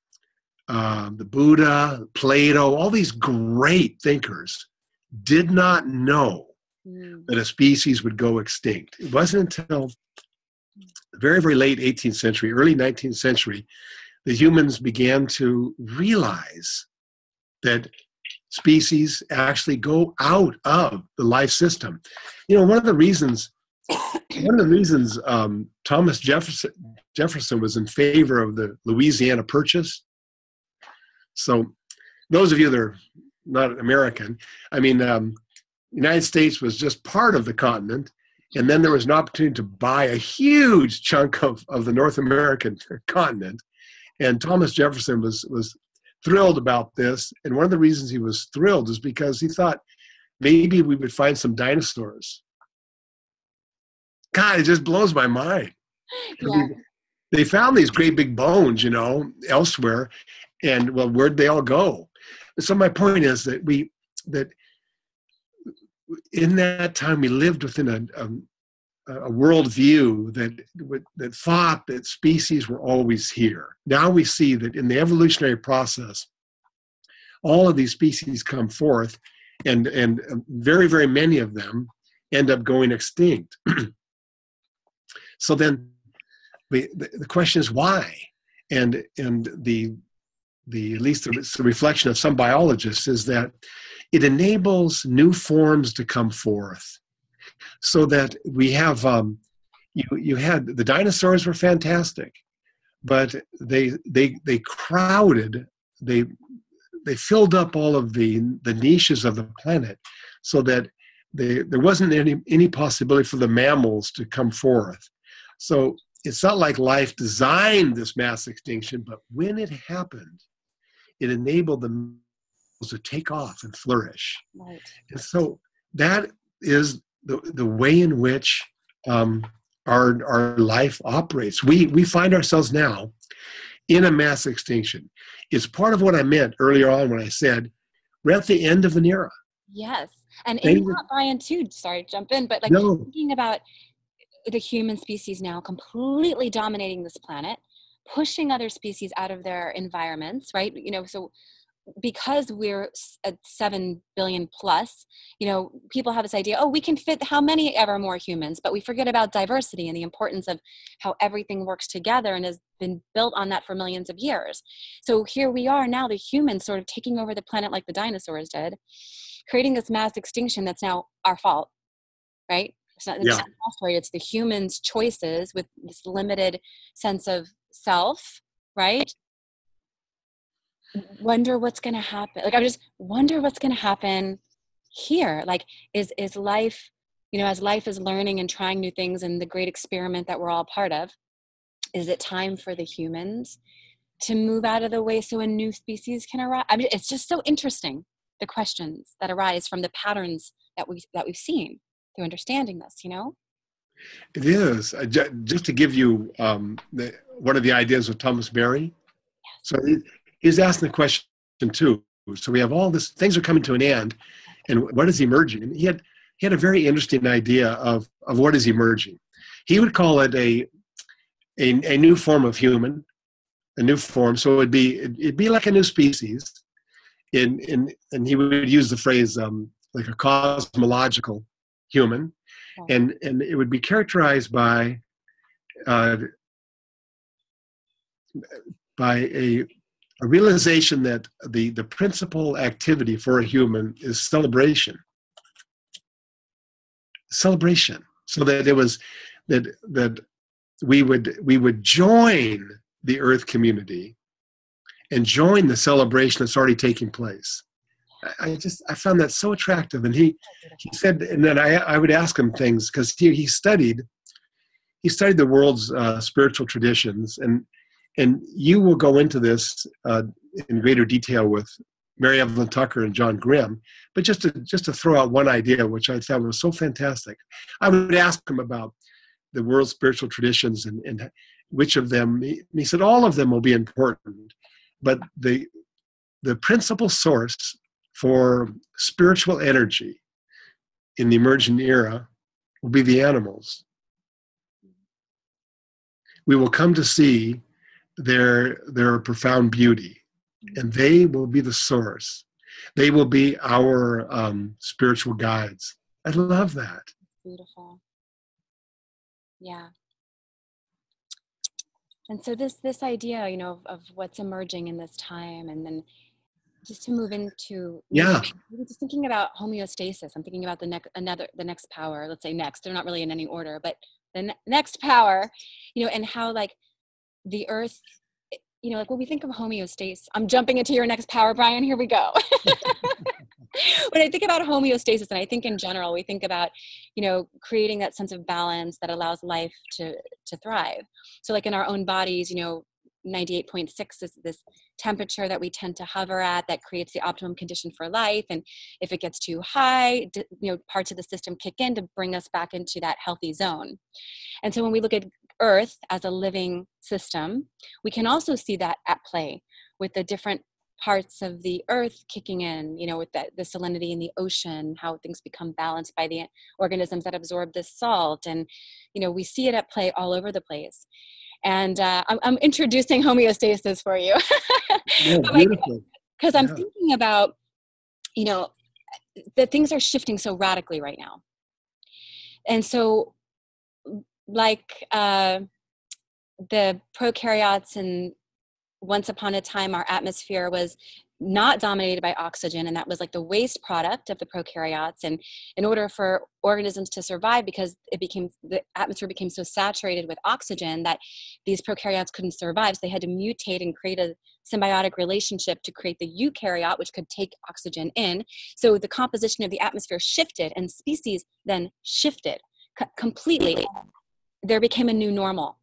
the Buddha, Plato, all these great thinkers did not know that a species would go extinct. It wasn't until the very, very late 18th century, early 19th century, the humans began to realize that species actually go out of the life system. You know, one of the reasons Thomas Jefferson was in favor of the Louisiana Purchase. So those of you that are not American, I mean, United States was just part of the continent, and then there was an opportunity to buy a huge chunk of the North American continent. And Thomas Jefferson was thrilled about this. And one of the reasons he was thrilled is because he thought maybe we would find some dinosaurs. God, it just blows my mind. Yeah. I mean, they found these great big bones, you know, elsewhere. And well, where'd they all go? So my point is that that in that time we lived within a worldview that thought that species were always here. Now we see that in the evolutionary process, all of these species come forth, and very, very many of them end up going extinct. So then the question is why? And the at least the reflection of some biologists is that it enables new forms to come forth. So that we have, you had, the dinosaurs were fantastic, but they crowded, they filled up all of the niches of the planet, so that there wasn't any possibility for the mammals to come forth. So it's not like life designed this mass extinction, but when it happened, it enabled the mammals to take off and flourish. Right. And so that is the way in which our life operates. We find ourselves now in a mass extinction. It's part of what I meant earlier on when I said we're at the end of an era. Yes. And in that, Brian, too, sorry to jump in, but like thinking about the human species now completely dominating this planet, pushing other species out of their environments, right? You know, so because we're at 7 billion plus, you know, people have this idea, oh, we can fit how many ever more humans, but we forget about diversity and the importance of how everything works together and has been built on that for millions of years. So here we are now, the humans sort of taking over the planet like the dinosaurs did, creating this mass extinction that's now our fault, right? Yeah. not our story, it's the human's choices with this limited sense of self, right? Wonder what's going to happen. Like, I just wonder what's going to happen here. Like, is life, as life is learning and trying new things in the great experiment that we're all part of, is it time for the humans to move out of the way so a new species can arise? I mean, it's just so interesting, the questions that arise from the patterns that we've seen through understanding this, It is. Just to give you one of the ideas of Thomas Berry. So he's asking the question too. So we have all this, things are coming to an end, and what is emerging? And he had a very interesting idea of what is emerging. He would call it a new form of human, a new form. So it'd be like a new species. And he would use the phrase like a cosmological human, and it would be characterized by a realization that the principal activity for a human is celebration. So that it was that we would join the earth community and join the celebration that's already taking place. I found that so attractive. And he said, and then I would ask him things, because he studied the world's spiritual traditions, and you will go into this in greater detail with Mary Evelyn Tucker and John Grimm, but just to throw out one idea, which I thought was so fantastic. I would ask him about the world's spiritual traditions and which of them, he said all of them will be important, but the principal source for spiritual energy in the emergent era will be the animals. We will come to see their profound beauty, and they will be the source. They will be our spiritual guides. I love that. Beautiful. Yeah. And so this idea, of what's emerging in this time, and then just to move into maybe just thinking about homeostasis. I'm thinking about the next power. Let's say next. They're not really in any order, but the next power, and how like the earth, like when we think of homeostasis, I'm jumping into your next power, Brian. Here we go. When I think about homeostasis, and I think in general, we think about, creating that sense of balance that allows life to thrive. So like in our own bodies, 98.6 is this temperature that we tend to hover at that creates the optimum condition for life. And if it gets too high, parts of the system kick in to bring us back into that healthy zone. And so when we look at Earth as a living system, we can also see that at play with the different parts of the earth kicking in, with the salinity in the ocean, how things become balanced by the organisms that absorb this salt. And, we see it at play all over the place. And I'm introducing homeostasis for you. Yeah, beautiful. Because I'm thinking about, that things are shifting so radically right now. And so like the prokaryotes, and once upon a time our atmosphere was not dominated by oxygen, and that was like the waste product of the prokaryotes. And in order for organisms to survive, because the atmosphere became so saturated with oxygen that these prokaryotes couldn't survive, so they had to mutate and create a symbiotic relationship to create the eukaryote, which could take oxygen in. So the composition of the atmosphere shifted, and species then shifted completely. There became a new normal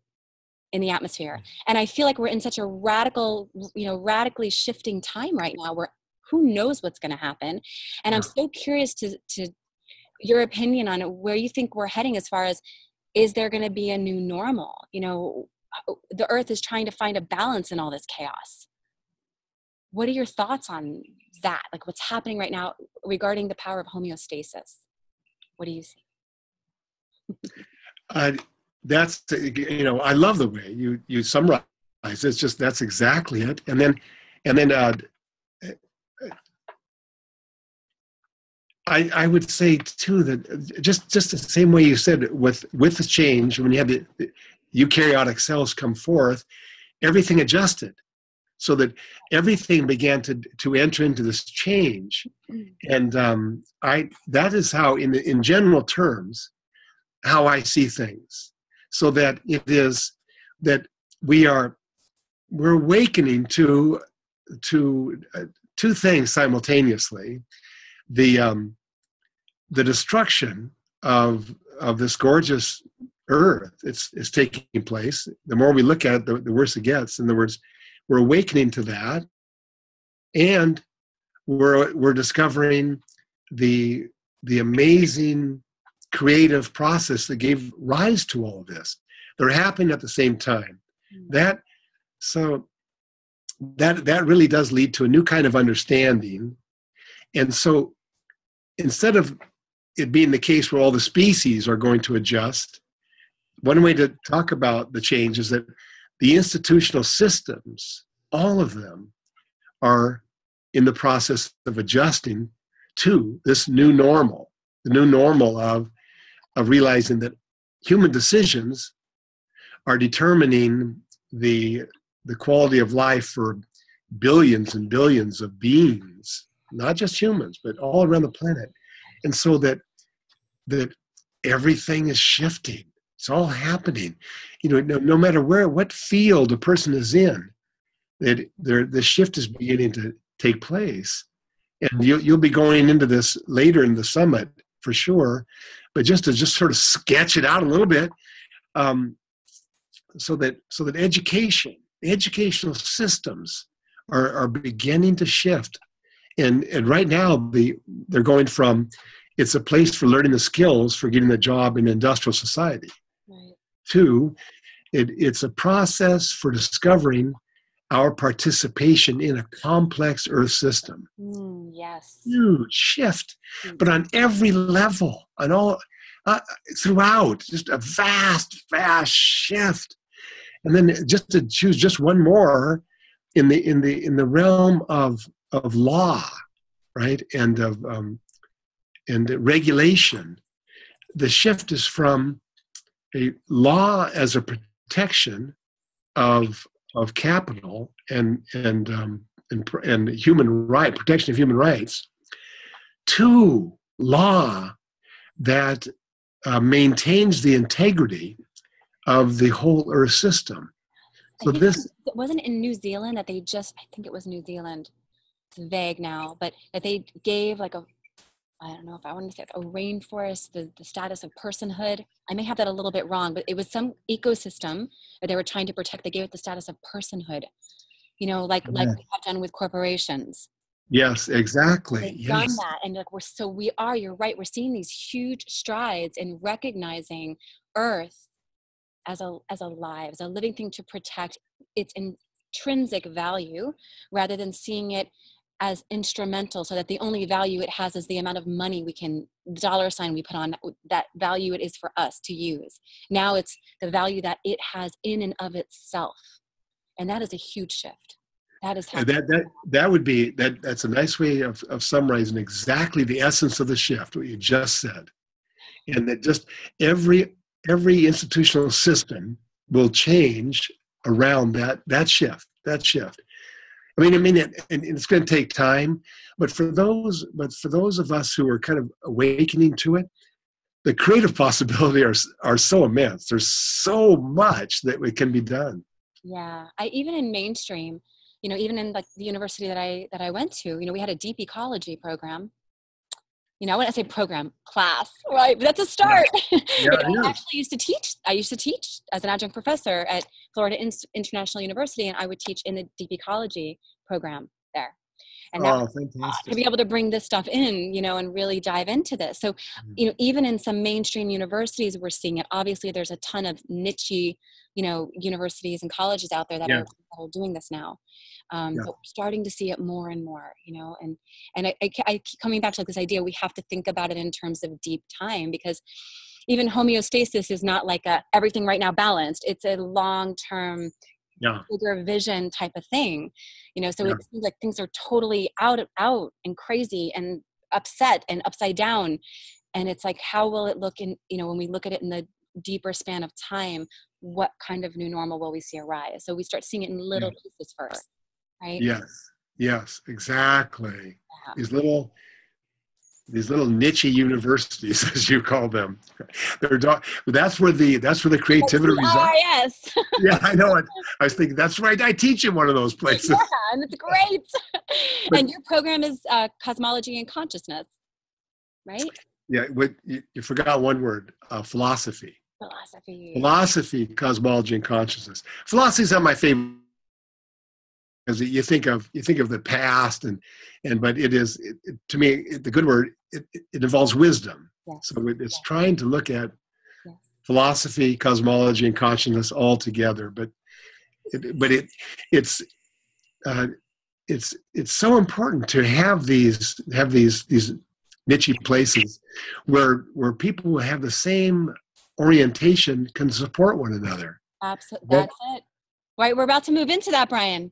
in the atmosphere. And I feel like we're in such a radically shifting time right now, where who knows what's going to happen. And I'm so curious to your opinion on it, where you think we're heading, as far as, is there going to be a new normal? The earth is trying to find a balance in all this chaos. What are your thoughts on that? Like what's happening right now regarding the power of homeostasis? What do you see? That's, I love the way you summarize. It's just, that's exactly it. And then I would say too that just the same way you said with the change, when you have the eukaryotic cells come forth, everything adjusted, so that everything began to enter into this change. And that is how, in general terms, how I see things, so that it is that we're awakening to two things simultaneously: the destruction of this gorgeous earth. It's taking place. The more we look at it, the worse it gets. In other words, we're awakening to that, and we're discovering the amazing creative process that gave rise to all of this. They're happening at the same time. That really does lead to a new kind of understanding. And so instead of it being the case where all the species are going to adjust, one way to talk about the change is that the institutional systems, all of them, are in the process of adjusting to this new normal, the new normal of realizing that human decisions are determining the quality of life for billions and billions of beings, not just humans, but all around the planet. And so that everything is shifting. It's all happening. No matter what field a person is in, that the shift is beginning to take place. And you'll be going into this later in the summit for sure, but just to sort of sketch it out a little bit, so that educational systems are beginning to shift. And right now they're going from, it's a place for learning the skills for getting a job in industrial society, right, to it's a process for discovering our participation in a complex Earth system. Yes. Huge shift, but on every level, on all throughout, just a vast shift. And then just to choose just one more, in the realm of law, right, and of and regulation, the shift is from a law as a protection of capital and human right, protection of human rights, to law that maintains the integrity of the whole Earth system. So this wasn't in New Zealand that they just, I think it was New Zealand, it's vague now, but that they gave like I don't know if I want to say a rainforest, the status of personhood. I may have that a little bit wrong, but it was some ecosystem that they were trying to protect. They gave it the status of personhood, like we have done with corporations. Yes, exactly. They've done that, and you're right. We're seeing these huge strides in recognizing Earth as a living thing to protect its intrinsic value, rather than seeing it as instrumental, so that the only value it has is the amount of money dollar sign we put on that value it is for us to use. Now it's the value that it has in and of itself. And that is a huge shift. That is happening. That's a nice way of summarizing exactly the essence of the shift, what you just said. And that just every institutional system will change around that shift. I mean, and it's going to take time, but for those of us who are kind of awakening to it, the creative possibilities are so immense. There's so much that it can be done. Yeah, even in mainstream, even in like the university that I went to, we had a deep ecology program. I wouldn't say program, class, right? But that's a start. Yeah, I actually used to teach as an adjunct professor at Florida International University, and I would teach in the deep ecology program there. And that was fantastic. to be able to bring this stuff in, and really dive into this. So, even in some mainstream universities, we're seeing it. Obviously, there's a ton of niche, universities and colleges out there that are doing this now. But we're starting to see it more and more, and I keep coming back to this idea, we have to think about it in terms of deep time, because even homeostasis is not like everything right now balanced. It's a long-term, bigger vision type of thing, so it seems like things are totally out and crazy and upset and upside down. And it's like, how will it look in, when we look at it in the deeper span of time, what kind of new normal will we see arise? So we start seeing it in little pieces first, right? Yes, exactly. These little these little niche universities, as you call them. That's where the creativity resides. Yes. Yeah, I know it. I was thinking that's right. I teach in one of those places. Yeah, and it's great. But, and your program is Cosmology and Consciousness, right? Yeah, you forgot one word: philosophy. Philosophy, cosmology, and consciousness. Philosophy is not my favorite, because you think of the past, but to me, the good word, it involves wisdom. Yes. So it's trying to look at yes. philosophy, cosmology, and consciousness all together. But it's so important to have these niche places where people who have the same orientation can support one another. Absolutely. That's it. Right. We're about to move into that, Brian.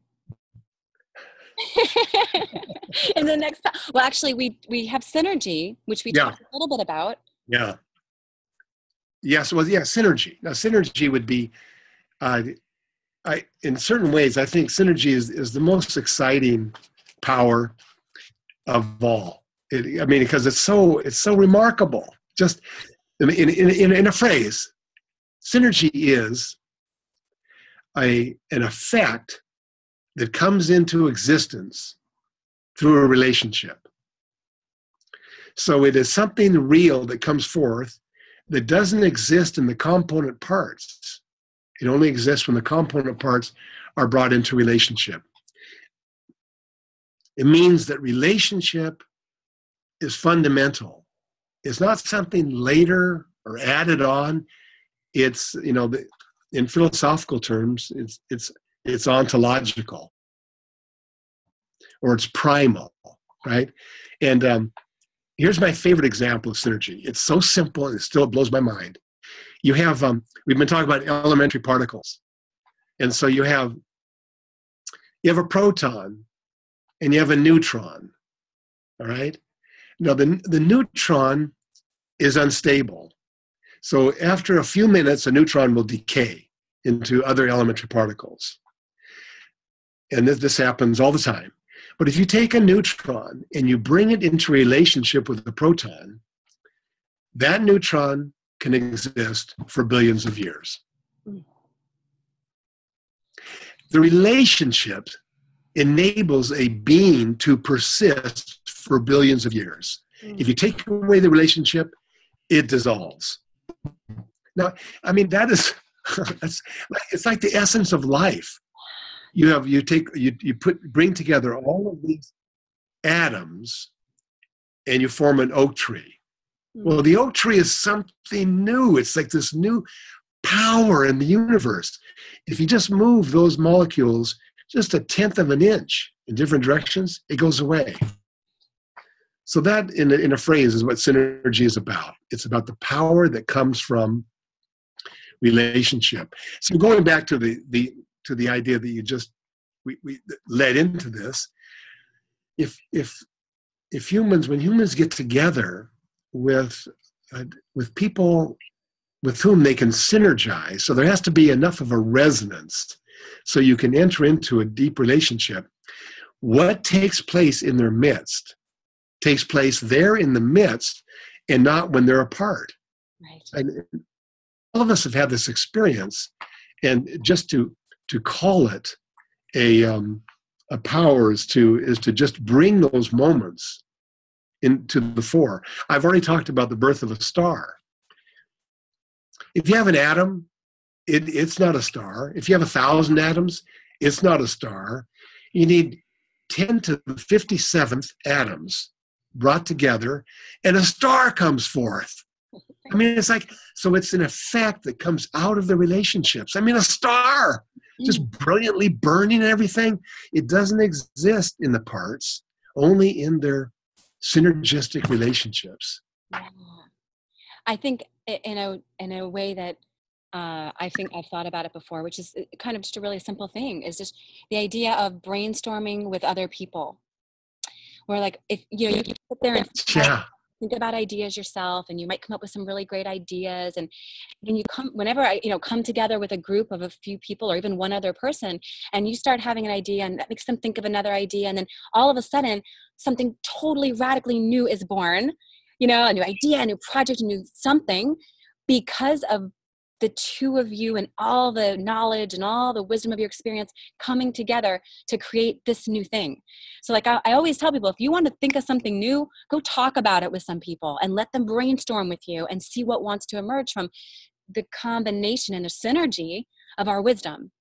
In the next, well, actually, we have synergy, which we talked a little bit about. Yeah. Yes. Well, yeah. Synergy. Now, synergy would be, in certain ways, I think synergy is the most exciting power of all. Because it's so remarkable. Just in a phrase, synergy is an effect that comes into existence through a relationship. So it is something real that comes forth that doesn't exist in the component parts. It only exists when the component parts are brought into relationship. It means that relationship is fundamental. It's not something later or added on. It's, in philosophical terms, it's ontological, or it's primal, right? And here's my favorite example of synergy. It's so simple, and it still blows my mind. You have, we've been talking about elementary particles. And so you have a proton and you have a neutron, all right? Now, the neutron is unstable. So after a few minutes, a neutron will decay into other elementary particles. And this happens all the time. But if you take a neutron and you bring it into relationship with the proton, that neutron can exist for billions of years. The relationship enables a being to persist for billions of years. If you take away the relationship, it dissolves. Now, that is, it's like the essence of life. Bring together all of these atoms and you form an oak tree. Well, the oak tree is something new. It's like this new power in the universe. If you just move those molecules just 1/10 of an inch in different directions, it goes away. So that, in a phrase, is what synergy is about. It's about the power that comes from relationship. So going back to the idea that we led into this, when humans get together with people with whom they can synergize, so there has to be enough of a resonance so you can enter into a deep relationship. What takes place in their midst takes place there in the midst and not when they're apart. Right. And all of us have had this experience, and just to call it a power is to just bring those moments into the fore. I've already talked about the birth of a star. If you have an atom, it's not a star. If you have 1,000 atoms, it's not a star. You need 10 to the 57th atoms brought together, and a star comes forth. It's like, so it's an effect that comes out of the relationships. A star, just brilliantly burning and everything, it doesn't exist in the parts, only in their synergistic relationships. Yeah. I think in a way that I think I've thought about it before, which is kind of just a really simple thing, is just the idea of brainstorming with other people. Where, like, if you sit there and think about ideas yourself, and you might come up with some really great ideas. And when you come, whenever I, come together with a group of a few people or even one other person, and you start having an idea and that makes them think of another idea. And then all of a sudden something totally radically new is born, a new idea, a new project, a new something, because of the two of you and all the knowledge and all the wisdom of your experience coming together to create this new thing. So like I always tell people, if you want to think of something new, go talk about it with some people and let them brainstorm with you and see what wants to emerge from the combination and the synergy of our wisdom.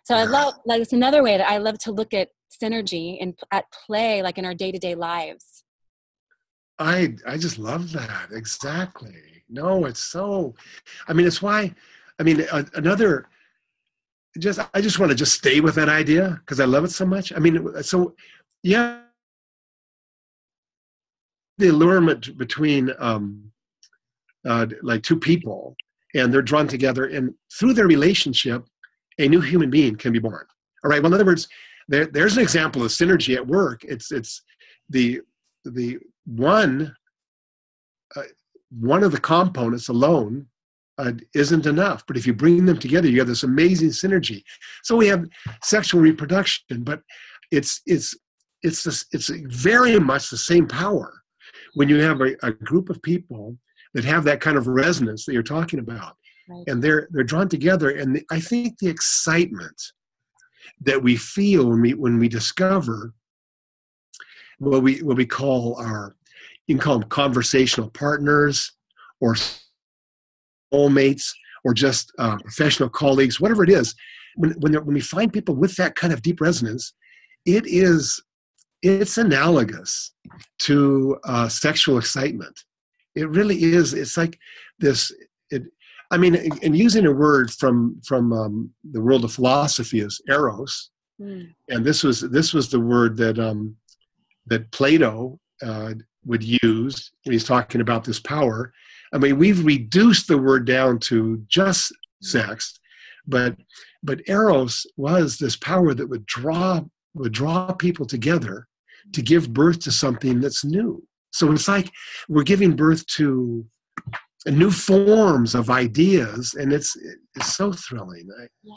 So I love, like, it's another way that I love to look at synergy and at play, like in our day-to-day lives. I just love that. Exactly. No, it's so, it's why, another, I just want to just stay with that idea because I love it so much. So yeah, the allurement between like two people, and they're drawn together, and through their relationship, a new human being can be born. All right. Well, in other words, there's an example of synergy at work. It's the one of the components alone isn't enough. But if you bring them together, you have this amazing synergy. So we have sexual reproduction, but it's very much the same power when you have a group of people that have that kind of resonance that you're talking about. Right. And they're drawn together. And I think the excitement that we feel when we discover what we call you can call them conversational partners or soulmates or just professional colleagues, whatever it is. When we find people with that kind of deep resonance, it's analogous to sexual excitement. It really is. It's like this. And using a word from the world of philosophy is eros, and this was the word that Plato would use when he's talking about this power. We've reduced the word down to just sex, but eros was this power that would draw people together to give birth to something that's new. So it's like we're giving birth to new forms of ideas, and it's so thrilling. Yeah,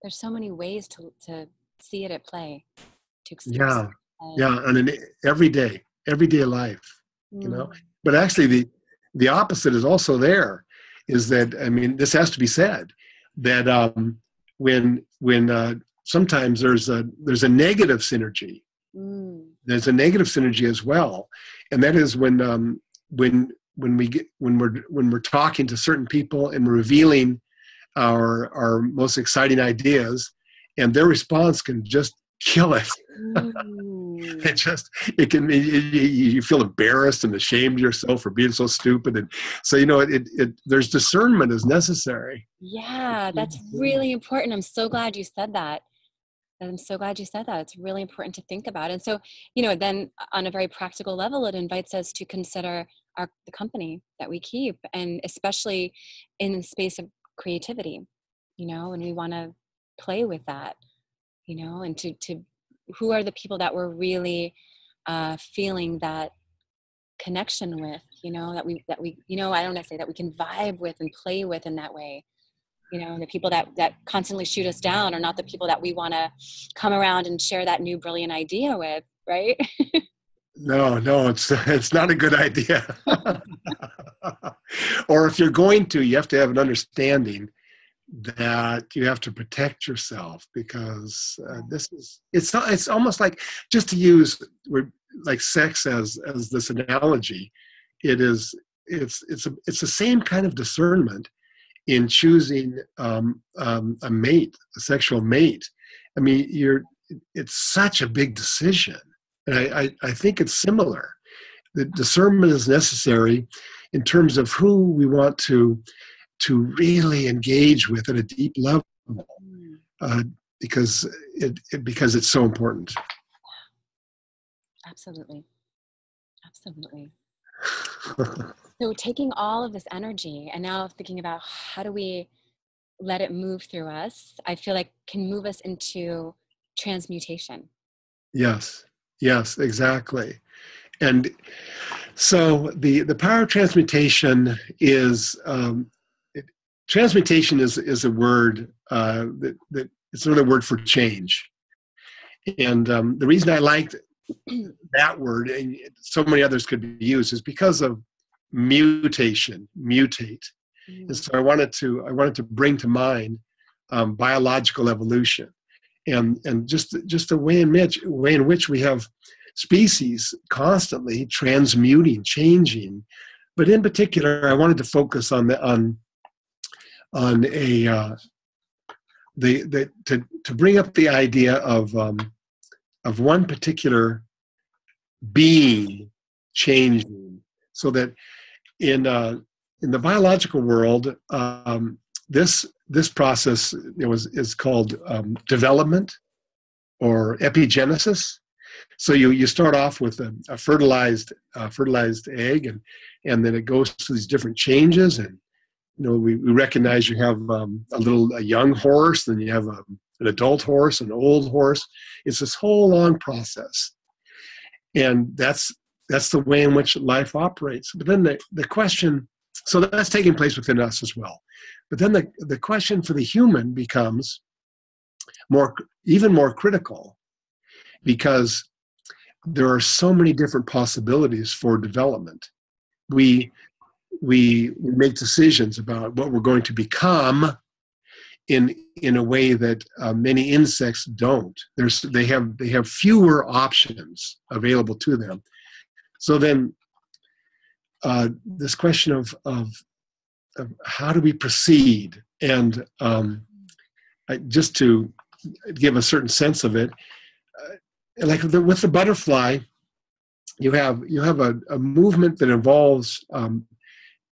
there's so many ways to see it at play, to express it. Yeah, on an everyday life, But actually, the opposite is also there. Is that this has to be said that when sometimes there's a negative synergy. There's a negative synergy as well, and that is when we're talking to certain people and we're revealing our most exciting ideas, and their response can just kill it. You feel embarrassed and ashamed of yourself for being so stupid, and so there's discernment is necessary. Yeah, that's really important. I'm so glad you said that. It's really important to think about. And so, then on a very practical level, it invites us to consider the company that we keep, and especially in the space of creativity, and we want to play with that, and to who are the people that we're really feeling that connection with, that we I don't want to say that we can vibe with and play with in that way. The people that constantly shoot us down are not the people that we want to come around and share that new brilliant idea with, right? No, it's not a good idea. Or if you're going to, you have to have an understanding that you have to protect yourself, because it's almost like, just to use like sex as this analogy, it's the same kind of discernment in choosing a mate, a sexual mate. It's such a big decision, and I think it's similar. The discernment is necessary in terms of who we want to really engage with at a deep level, because it's so important. Absolutely. So taking all of this energy and now thinking about how do we let it move through us, I feel like can move us into transmutation. Yes, exactly. And so the power of transmutation is transmutation is a word that it's another word for change. And the reason I liked that word, and so many others could be used, is because of mutation, mutate. And so I wanted to bring to mind biological evolution, and just the way in which we have species constantly transmuting, changing. But in particular, I wanted to focus on to bring up the idea of one particular being changing, so that in the biological world, this process is called development or epigenesis. So you start off with a fertilized egg, and then it goes through these different changes, and we recognize you have a young horse, then you have an adult horse, an old horse. It's this whole long process, and that's the way in which life operates. But then the question, so that's taking place within us as well. But then the question for the human becomes even more critical, because there are so many different possibilities for development. We make decisions about what we're going to become in a way that many insects don't. They have fewer options available to them. So then this question of how do we proceed, and just to give a certain sense of it, like with the butterfly, you have a movement that involves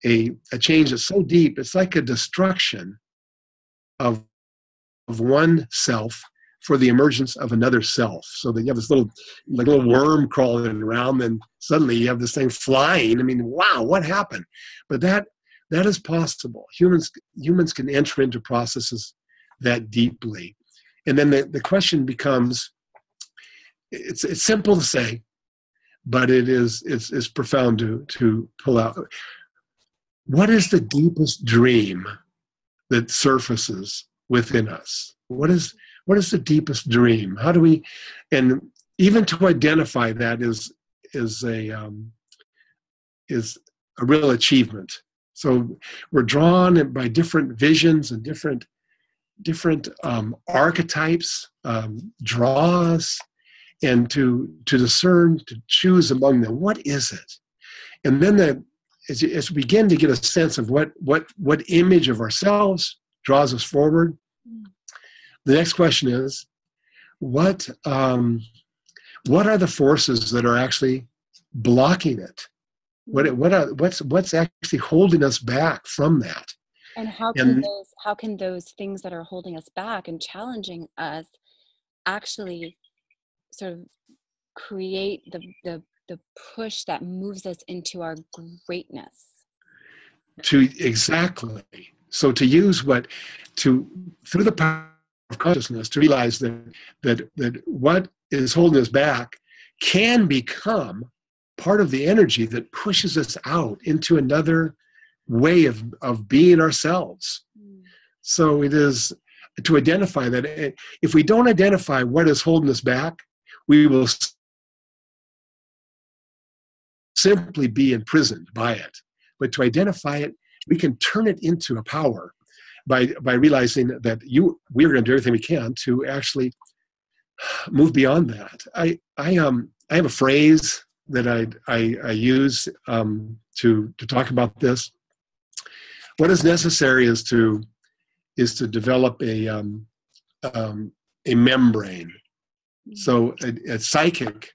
a change that's so deep, it's like a destruction of one self for the emergence of another self. So that you have this little worm crawling around, and suddenly you have this thing flying. I mean, wow, what happened? But that is possible. Humans can enter into processes that deeply. And then the question becomes, it's simple to say, but it's profound to pull out. What is the deepest dream that surfaces within us? What is the deepest dream? How do we, and even to identify that is a real achievement. So we're drawn by different visions and different archetypes, draws, and to discern, to choose among them. What is it? And then as we begin to get a sense of what image of ourselves draws us forward, the next question is, what are the forces that are actually blocking it? What's actually holding us back from that? And how can those things that are holding us back and challenging us actually sort of create the push that moves us into our greatness? Exactly. So to use through the power of consciousness, to realize that what is holding us back can become part of the energy that pushes us out into another way of being ourselves. So it is to identify that. If we don't identify what is holding us back, we will simply be imprisoned by it. But to identify it, we can turn it into a power by realizing that we're going to do everything we can to actually move beyond that. I have a phrase that I use to talk about this. What is necessary is to develop a membrane. So a psychic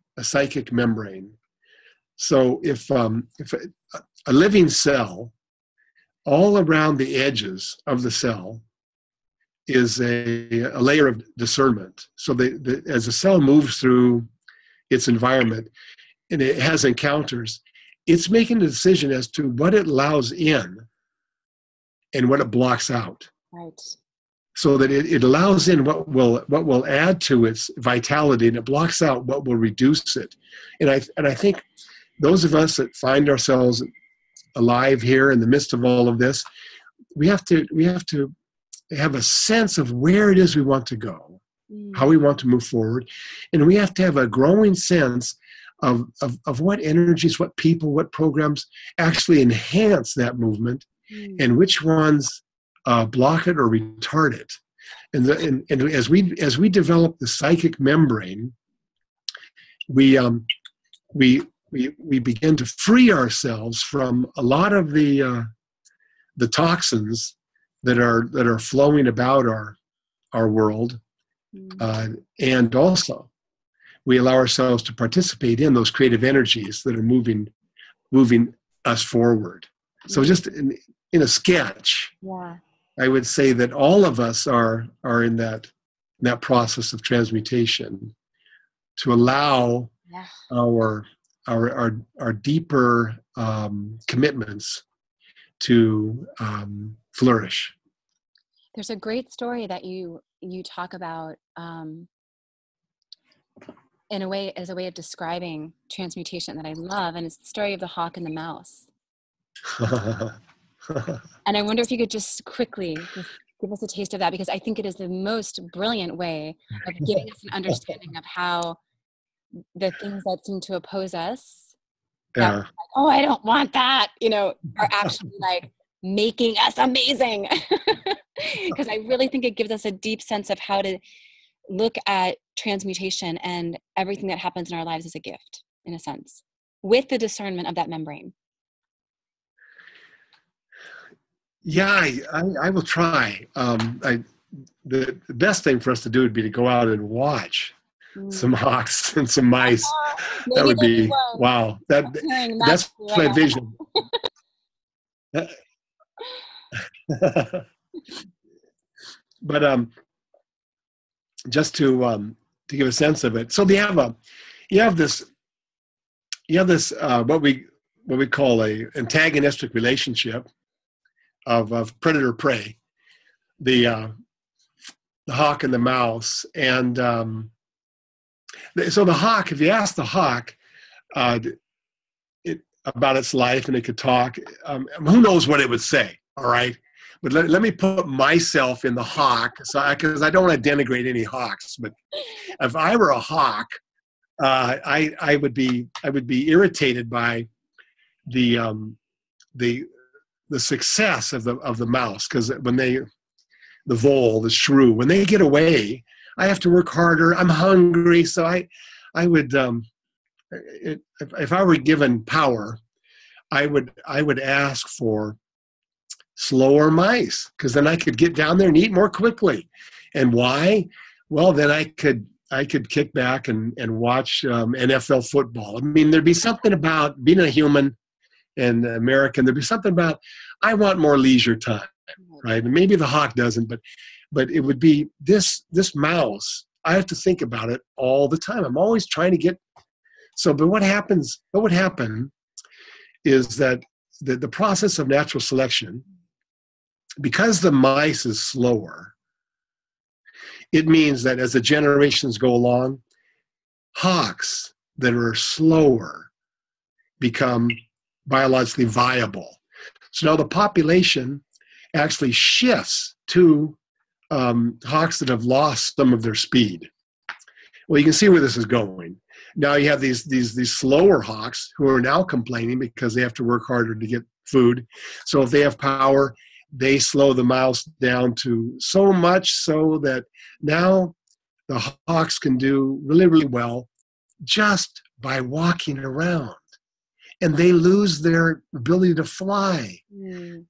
membrane. So if a living cell, all around the edges of the cell is a layer of discernment. So as the cell moves through its environment and it has encounters, it's making a decision as to what it allows in and what it blocks out. Right. So that it allows in what will add to its vitality, and it blocks out what will reduce it. And I think those of us that find ourselves alive here in the midst of all of this, we have to have a sense of where it is we want to go, how we want to move forward, and we have to have a growing sense of what energies, what people, what programs actually enhance that movement, and which ones block it or retard it. And as we develop the psychic membrane, we begin to free ourselves from a lot of the toxins that are flowing about our world, and also we allow ourselves to participate in those creative energies that are moving us forward. So just in a sketch, I would say that all of us are in that process of transmutation to allow our deeper commitments to flourish. There's a great story that you talk about in a way, as a way of describing transmutation that I love, and it's the story of the hawk and the mouse. And I wonder if you could just quickly give us a taste of that, because I think it is the most brilliant way of giving us an understanding of how the things that seem to oppose us, that like, oh, I don't want that, are actually like making us amazing. Because I really think it gives us a deep sense of how to look at transmutation and everything that happens in our lives as a gift, in a sense, with the discernment of that membrane. Yeah, I will try. The best thing for us to do would be to go out and watch some hawks and some mice. That would be, wow. That's my vision. But just to give a sense of it, so you have this what we call a antagonistic relationship of predator prey, the hawk and the mouse, and so the hawk. If you ask the hawk about its life, and it could talk, who knows what it would say? All right. But let me put myself in the hawk, because I don't want to denigrate any hawks. But if I were a hawk, I would be irritated by the success of the mouse, because when the vole, the shrew, when they get away, I have to work harder. I'm hungry, so I would if I were given power, I would ask for slower mice, because then I could get down there and eat more quickly. And why? Well, then I could kick back and watch NFL football. I mean, there'd be something about being a human and American. There'd be something about, I want more leisure time, right? And maybe the hawk doesn't, but it would be this mouse. I have to think about it all the time. I'm always trying to get. So, but what would happen is that the process of natural selection, because the mice is slower, it means that as the generations go along, hawks that are slower become biologically viable. So now the population actually shifts to hawks that have lost some of their speed. Well, you can see where this is going. Now you have these slower hawks who are now complaining because they have to work harder to get food. So if they have power, they slow the mouse down to so much so that now the hawks can do really, really well just by walking around, and they lose their ability to fly.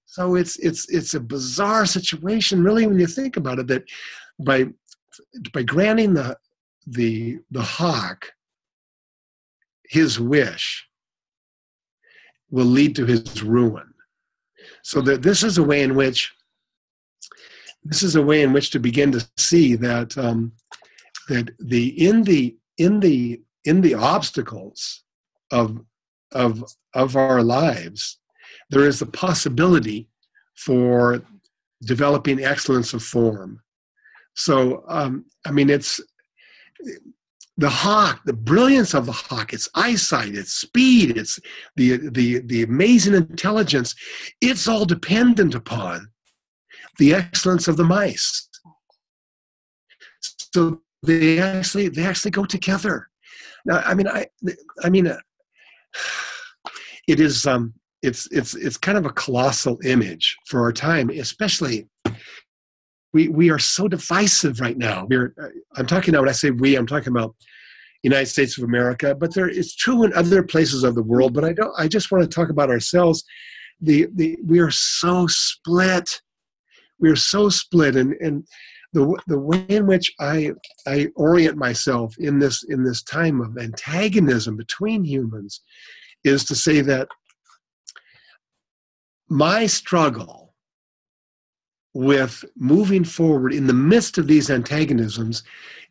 So it's a bizarre situation, really, when you think about it, that by granting the hawk his wish will lead to his ruin. So that this is a way in which to begin to see that that in the obstacles of our lives, there is the possibility for developing excellence of form. So I mean, the hawk, the brilliance of the hawk, its eyesight, its speed, its the amazing intelligence, it's all dependent upon the excellence of the mice. So they actually go together. Now, it is it's kind of a colossal image for our time, especially. We are so divisive right now. I'm talking now when I say we, I'm talking about United States of America, but it's true in other places of the world. But I just want to talk about ourselves. We are so split. We are so split, and the way in which I orient myself in this time of antagonism between humans is to say that my struggle with moving forward in the midst of these antagonisms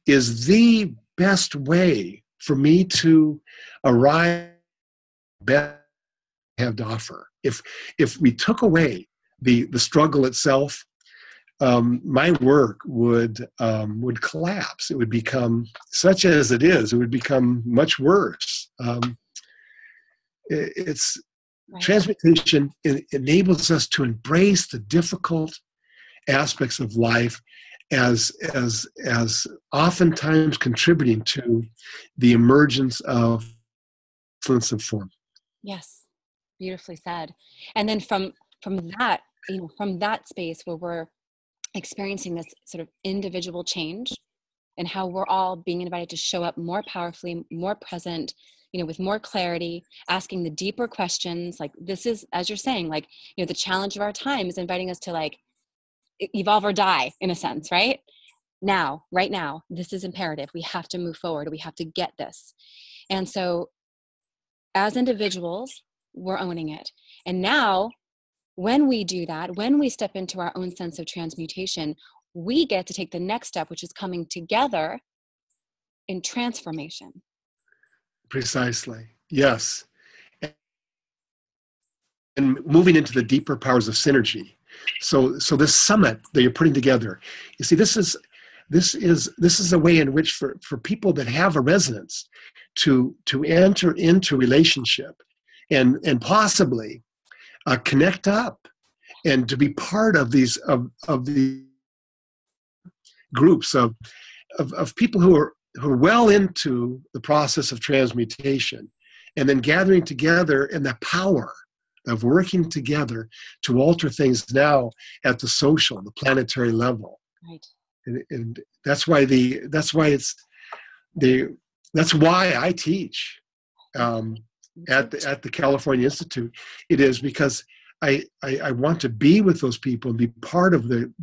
is the best way for me to arrive at the best I have to offer. If we took away the struggle itself, my work would collapse. It would become, such as it is, it would become much worse. It's right. Transmutation enables us to embrace the difficult aspects of life as oftentimes contributing to the emergence of excellence of form. Yes, beautifully said. And then from that, from that space where we're experiencing this sort of individual change and how we're all being invited to show up more powerfully, more present, with more clarity, asking the deeper questions. Like this is, as you're saying, like, the challenge of our time is inviting us to like evolve or die in a sense, right? Right now, this is imperative. We have to move forward. We have to get this. And so as individuals, we're owning it. And now when we do that, when we step into our own sense of transmutation, we get to take the next step, which is coming together in transformation. Precisely. Yes. And moving into the deeper powers of synergy. So this summit that you're putting together, you see, this is a way in which for people that have a resonance to enter into relationship and possibly connect up and to be part of these of the groups of people who are well into the process of transmutation, and then gathering together in the power of working together to alter things now at the social, the planetary level. Right. And that's why I teach at the California Institute. It is because I want to be with those people and be part of the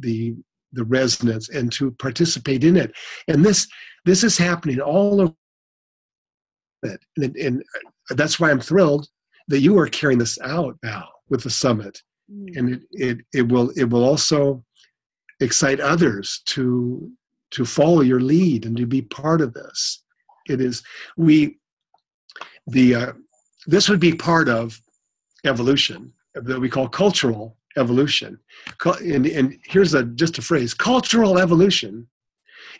resonance and to participate in it. And this is happening all over it. And that's why I'm thrilled that you are carrying this out, Val, with the summit. And it will also excite others to follow your lead and to be part of this. It is this would be part of evolution that we call cultural evolution. And here's just a phrase: cultural evolution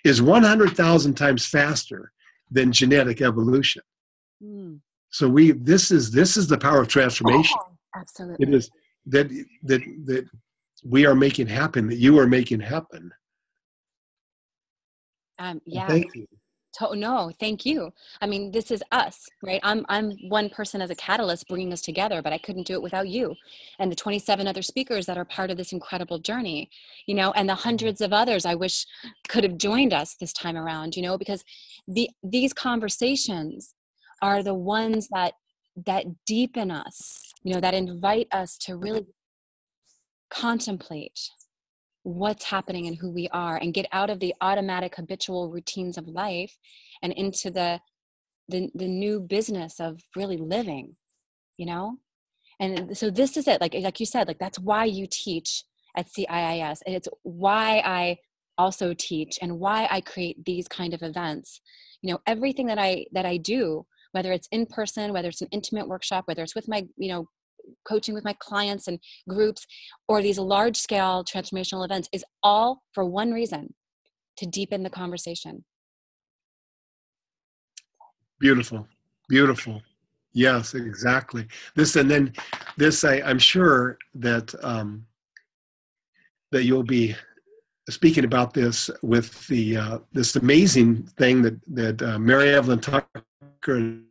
is 100,000 times faster than genetic evolution. So this is the power of transformation. Oh, absolutely. It is that we are making happen, that you are making happen. Yeah. Thank you. No, thank you. I mean, this is us, right? I'm one person as a catalyst bringing us together, but I couldn't do it without you and the 27 other speakers that are part of this incredible journey, and the hundreds of others I wish could have joined us this time around, because these conversations are the ones that deepen us, that invite us to really contemplate what's happening and who we are and get out of the automatic habitual routines of life and into the new business of really living, and so this is it, like you said, like that's why you teach at CIIS, and it's why I also teach and why I create these kind of events. Everything that I do, whether it's in person, whether it's an intimate workshop, whether it's with my coaching with my clients and groups, or these large scale transformational events, is all for one reason: to deepen the conversation. Beautiful. Beautiful. Yes, exactly. This and then this I'm sure that that you'll be speaking about this with the this amazing thing that Mary Evelyn Tucker and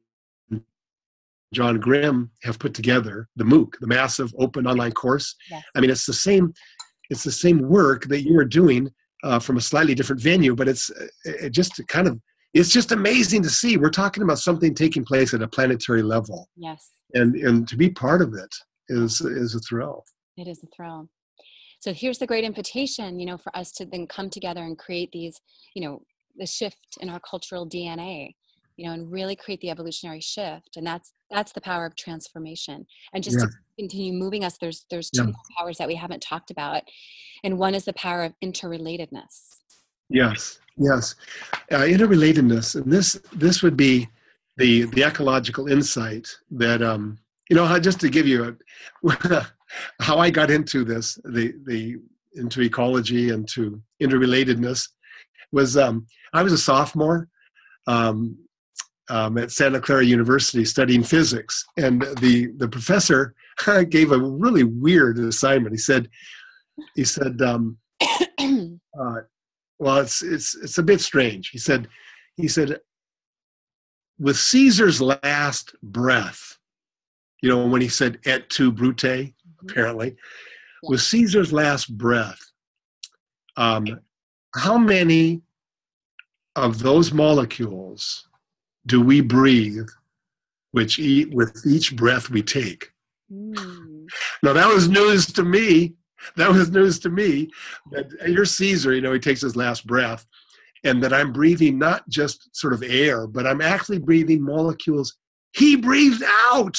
John Grimm have put together, the MOOC, the Massive Open Online Course. Yes. I mean, it's the same work that you are doing from a slightly different venue, but it's just amazing to see. We're talking about something taking place at a planetary level, Yes. and to be part of it is a thrill. It is a thrill. So here's the great invitation, for us to then come together and create these, the shift in our cultural DNA, and really create the evolutionary shift. And that's the power of transformation. And just Yeah, to continue moving us, there's yeah, two more powers that we haven't talked about. And one is the power of interrelatedness. yes, yes. Interrelatedness, and this would be the ecological insight that just to give you how I got into this, the into ecology and to interrelatedness was I was a sophomore at Santa Clara University studying physics, and the professor gave a really weird assignment. He said well, it's a bit strange. He said with Caesar's last breath, when he said et tu Brute, apparently, with Caesar's last breath, how many of those molecules do we breathe with each breath we take? Now, that was news to me. That you're Caesar, he takes his last breath, and that I'm breathing not just sort of air, but I'm actually breathing molecules he breathed out.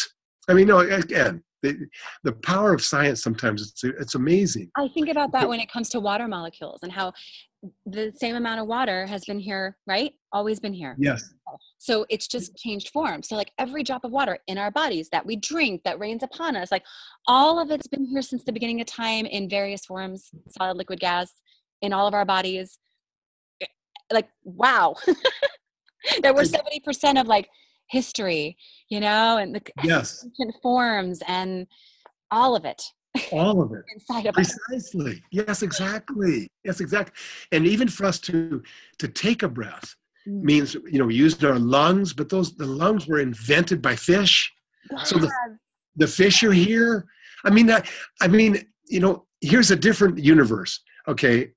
I mean, no, again, the power of science sometimes, it's amazing. I think about that when it comes to water molecules and how the same amount of water has been here, right? Always been here. Yes. So it's just changed form. So like every drop of water in our bodies that we drink, that rains upon us, like all of it's been here since the beginning of time in various forms, solid, liquid, gas, in all of our bodies. Like, wow. There were 70% of like history, and the ancient forms and all of it. All of it. Inside of Precisely. Us. Yes, exactly. Yes, exactly. And even for us to take a breath means, we used our lungs, but the lungs were invented by fish. God. So the fish are here. Here's a different universe. Okay.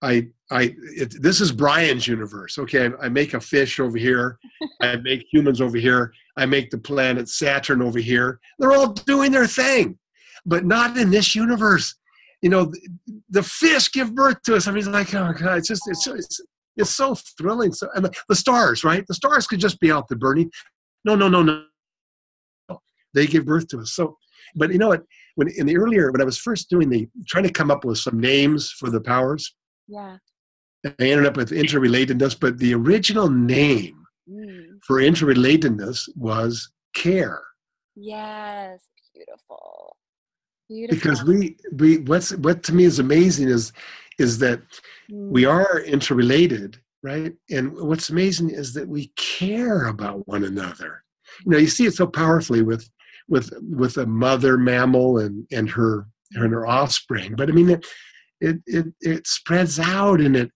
This is Brian's universe. Okay. I make a fish over here. I make humans over here. I make the planet Saturn over here. They're all doing their thing. But not in this universe. The fish give birth to us. I mean, it's like, oh God, it's so thrilling. So, and the stars, right? The stars could just be out there burning. No. They give birth to us. So, but you know what? When I was first trying to come up with some names for the powers, I ended up with interrelatedness. But the original name for interrelatedness was care. Yes, beautiful. Because what to me is amazing is that we are interrelated, right? And what's amazing is that we care about one another. You see it so powerfully with a mother mammal and her offspring. But I mean, it spreads out, and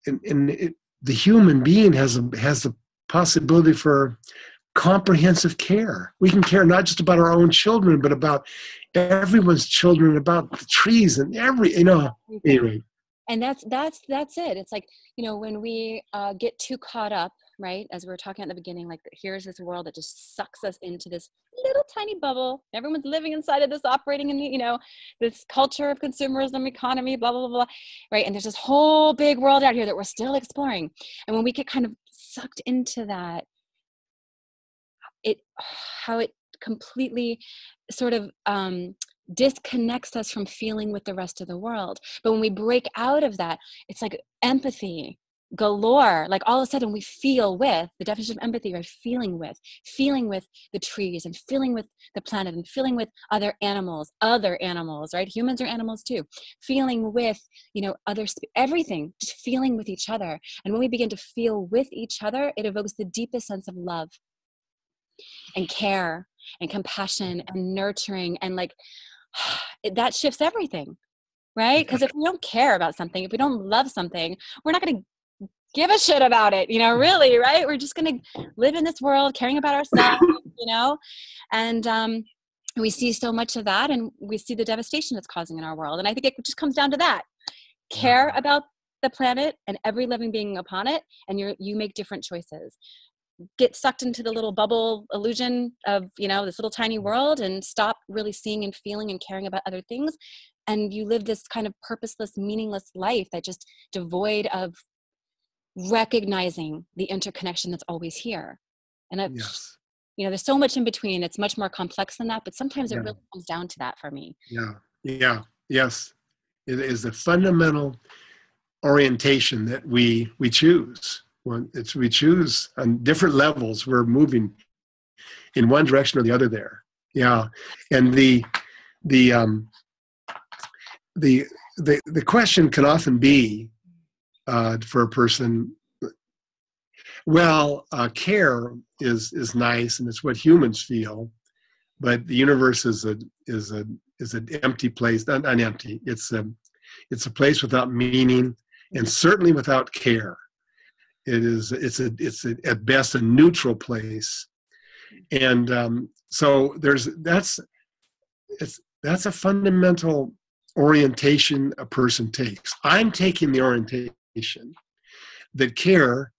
the human being has the possibility for comprehensive care. We can care not just about our own children, but about everyone's children, about the trees and anyway. And that's it. It's like, when we get too caught up, right? As we were talking at the beginning, like here's this world that just sucks us into this little tiny bubble. Everyone's living inside of this, operating in this culture of consumerism, economy, blah, blah, blah, blah, right? And there's this whole big world out here that we're still exploring. And when we get kind of sucked into that, how it completely sort of disconnects us from feeling with the rest of the world. But when we break out of that, it's like empathy, galore. Like all of a sudden we feel with, the definition of empathy, right? Feeling with the trees, and feeling with the planet, and feeling with other animals, right? Humans are animals too. Feeling with, everything, just feeling with each other. And when we begin to feel with each other, it evokes the deepest sense of love and care and compassion and nurturing. And like, that shifts everything, right? Because if we don't care about something, if we don't love something, we're not going to give a shit about it, really, right? We're just going to live in this world caring about ourselves, and we see so much of that, and we see the devastation it's causing in our world. And I think it just comes down to that. Care about the planet and every living being upon it, and you make different choices. Get sucked into the little bubble illusion of, this little tiny world, and stop really seeing and feeling and caring about other things. And you live this kind of purposeless, meaningless life that just devoid of recognizing the interconnection that's always here. And there's so much in between. It's much more complex than that, but sometimes it really comes down to that for me. Yes. It is the fundamental orientation that we choose. We choose on different levels. We're moving in one direction or the other there. Yeah. And the question can often be, for a person, care is nice, and it's what humans feel, but the universe is an empty place. Not empty. It's a place without meaning, and certainly without care. It's at best a neutral place, and so that's a fundamental orientation a person takes. I'm taking the orientation that care,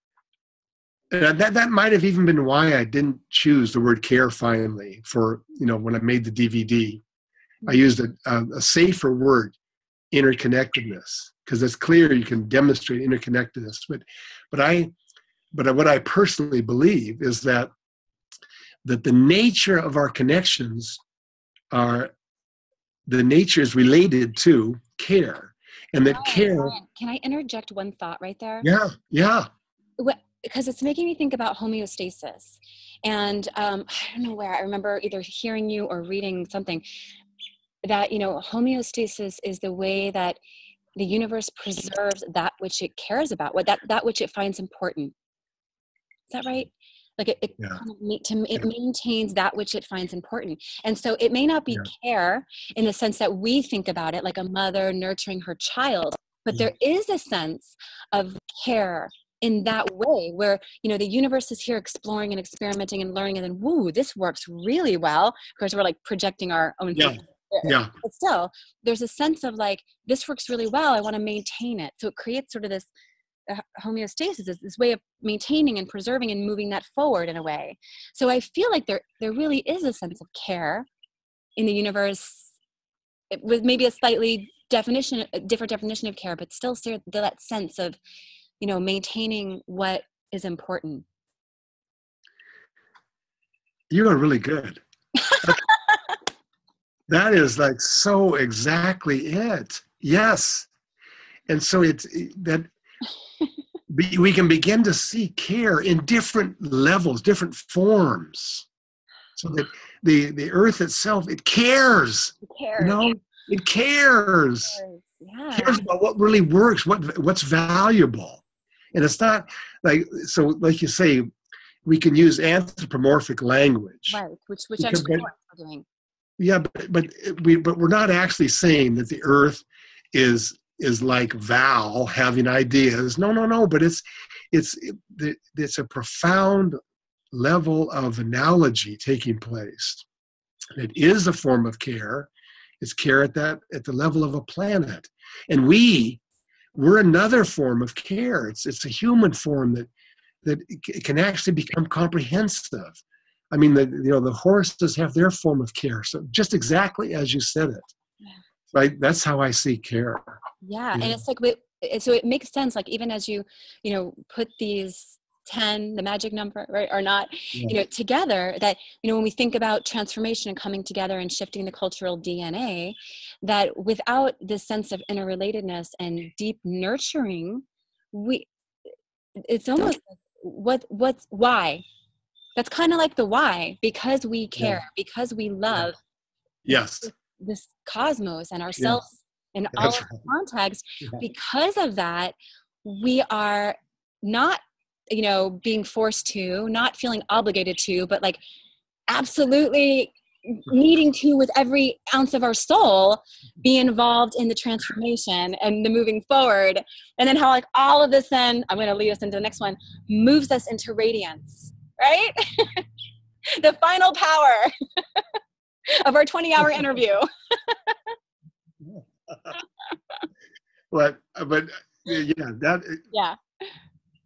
and that might have even been why I didn't choose the word care finally for, when I made the DVD. I used a safer word, interconnectedness, because it's clear you can demonstrate interconnectedness. But what I personally believe is that the nature of our connections the nature is related to care, and that care. Brian, can I interject one thought right there? Yeah. Because it's making me think about homeostasis, and I don't know where, I remember either hearing you or reading something that homeostasis is the way that the universe preserves that which it cares about, that which it finds important. Is that right? Like it maintains that which it finds important. And so it may not be care in the sense that we think about it, like a mother nurturing her child, but there is a sense of care in that way where, the universe is here exploring and experimenting and learning, and then, woo, this works really well. Of course, we're like projecting our own things. But still, there's a sense of like, this works really well, I want to maintain it. So it creates sort of this homeostasis, is this way of maintaining and preserving and moving that forward in a way. So I feel like there really is a sense of care in the universe, with maybe a slightly different definition of care, but still that sense of, maintaining what is important. You are really good. That is like so exactly it. Yes. And so we can begin to see care in different levels, different forms, so that the earth itself, it cares. It cares. Cares about what really works, what's valuable. And it's not like, so like you say, we can use anthropomorphic language. Right, which I'm sure we're doing. Yeah, but we're not actually saying that the earth is like Val having ideas. No. But it's a profound level of analogy taking place. It is a form of care. It's care at the level of a planet, and we're another form of care. It's a human form that can actually become comprehensive. I mean, the horses have their form of care. So just exactly as you said it. Right? That's how I see care. Yeah. And it's like, so it makes sense. Like, even as you put these 10, the magic number, right, or not, together, that, when we think about transformation and coming together and shifting the cultural DNA, that without this sense of interrelatedness and deep nurturing, it's almost like, why? That's kind of like the why, because we care, because we love Yes. this cosmos and ourselves in all That's of right. the context. Yeah. Because of that, we are not, being forced to, not feeling obligated to, but like absolutely needing to, with every ounce of our soul, be involved in the transformation and the moving forward. And then how like all of this then, I'm going to lead us into the next one, moves us into radiance, right? The final power of our 20-hour interview. But yeah, Yeah.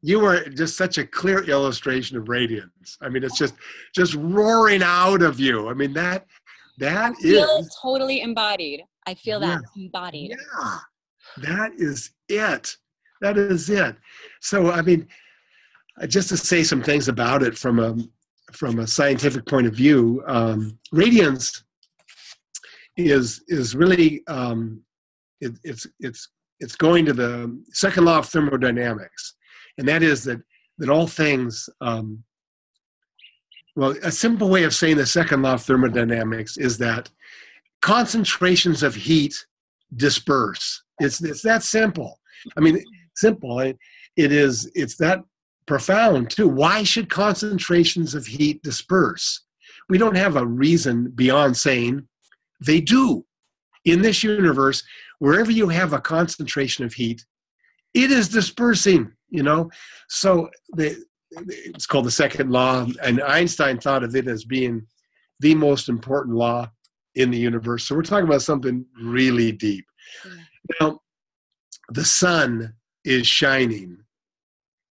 you were just such a clear illustration of radiance. I mean, it's just roaring out of you. I mean, that I feel is totally embodied. I feel that embodied. Yeah, that is it. That is it. So, I mean, just to say some things about it from a scientific point of view, radiance is really it's going to the second law of thermodynamics, and that is that all things. Well, a simple way of saying the second law of thermodynamics is that concentrations of heat disperse. It's that simple. I mean, simple. It's that profound too. Why should concentrations of heat disperse? We don't have a reason beyond saying they do. In this universe, wherever you have a concentration of heat, it is dispersing, So it's called the second law, and Einstein thought of it as being the most important law in the universe. So we're talking about something really deep. Now, the sun is shining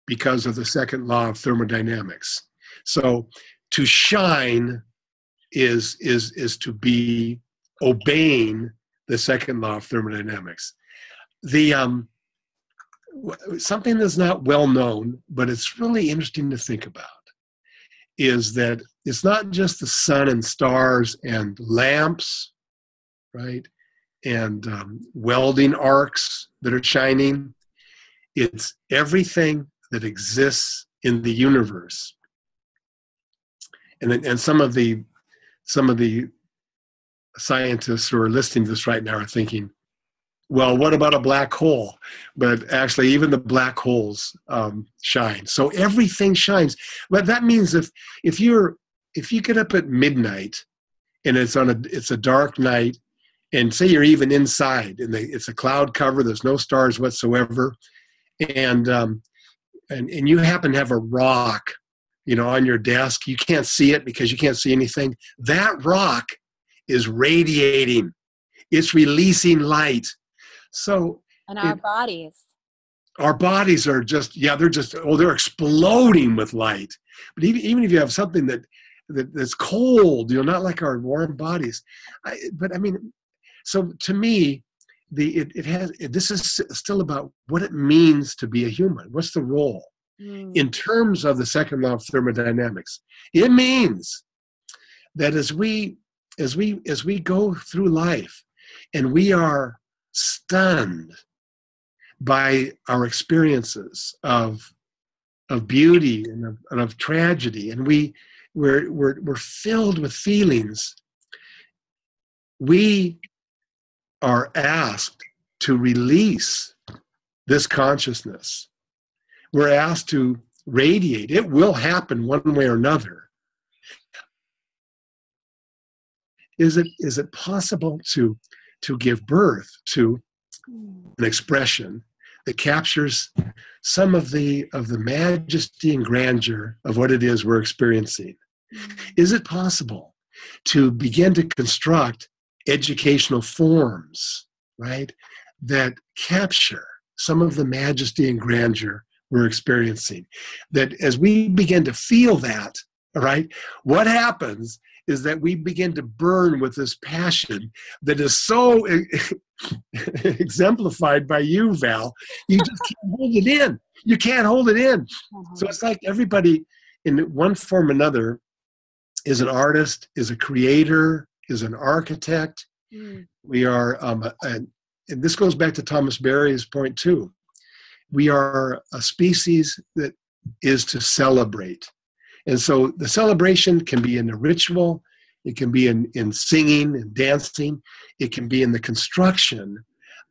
because of the second law of thermodynamics. So to shine is to be obeying the second law of thermodynamics. Something that's not well known, but it's really interesting to think about, is that it's not just the sun and stars and lamps, right? And welding arcs that are shining. It's everything that exists in the universe. And some of the scientists who are listening to this right now are thinking, well, what about a black hole? But actually, even the black holes shine. So everything shines. But that means if you get up at midnight and it's a dark night, and say you're even inside and it's a cloud cover, there's no stars whatsoever, and you happen to have a rock, on your desk, you can't see it because you can't see anything. That rock is radiating. It's releasing light. So, and our bodies are they're exploding with light. But even if you have something that's cold, not like our warm bodies. So to me, this is still about what it means to be a human. What's the role? In terms of the second law of thermodynamics, it means that as we go through life and we are stunned by our experiences of beauty and of tragedy, and we're filled with feelings, we are asked to release this consciousness. We're asked to radiate. It will happen one way or another. Is it possible to give birth to an expression that captures some of the majesty and grandeur of what it is we're experiencing? Is it possible to begin to construct educational forms, right, that capture some of the majesty and grandeur we're experiencing? That as we begin to feel that, all right, what happens is that we begin to burn with this passion that is so exemplified by you, Val. You just can't hold it in. You can't hold it in. So it's like everybody in one form or another is an artist, is a creator, is an architect. We are, and this goes back to Thomas Berry's point too, we are a species that is to celebrate. And so the celebration can be in a ritual, it can be in singing and dancing, it can be in the construction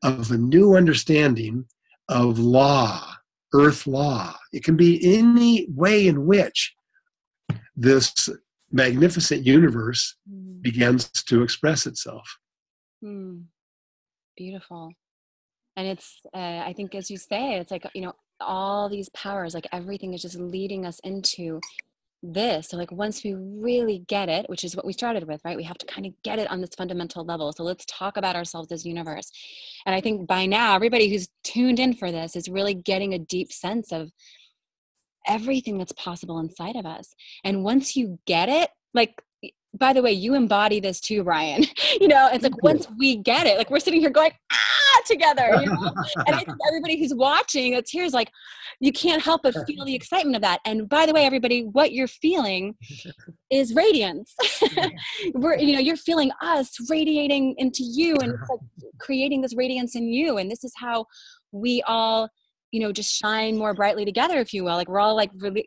of a new understanding of law, earth law. It can be any way in which this magnificent universe begins to express itself. Beautiful. And it's, I think, as you say, it's like, all these powers, like everything is just leading us into this. So like once we really get it, which is what we started with, right? We have to kind of get it on this fundamental level. So let's talk about ourselves as universe. And I think by now, everybody who's tuned in for this is really getting a deep sense of everything that's possible inside of us. And once you get it, like, by the way, you embody this too, Brian. It's like once we get it, like we're sitting here going, together, And I think everybody who's watching that's here is like, you can't help but feel the excitement of that. And by the way, everybody, what you're feeling is radiance. You're feeling us radiating into you, and it's like creating this radiance in you. And this is how we all, just shine more brightly together, if you will. Like we're all like, really,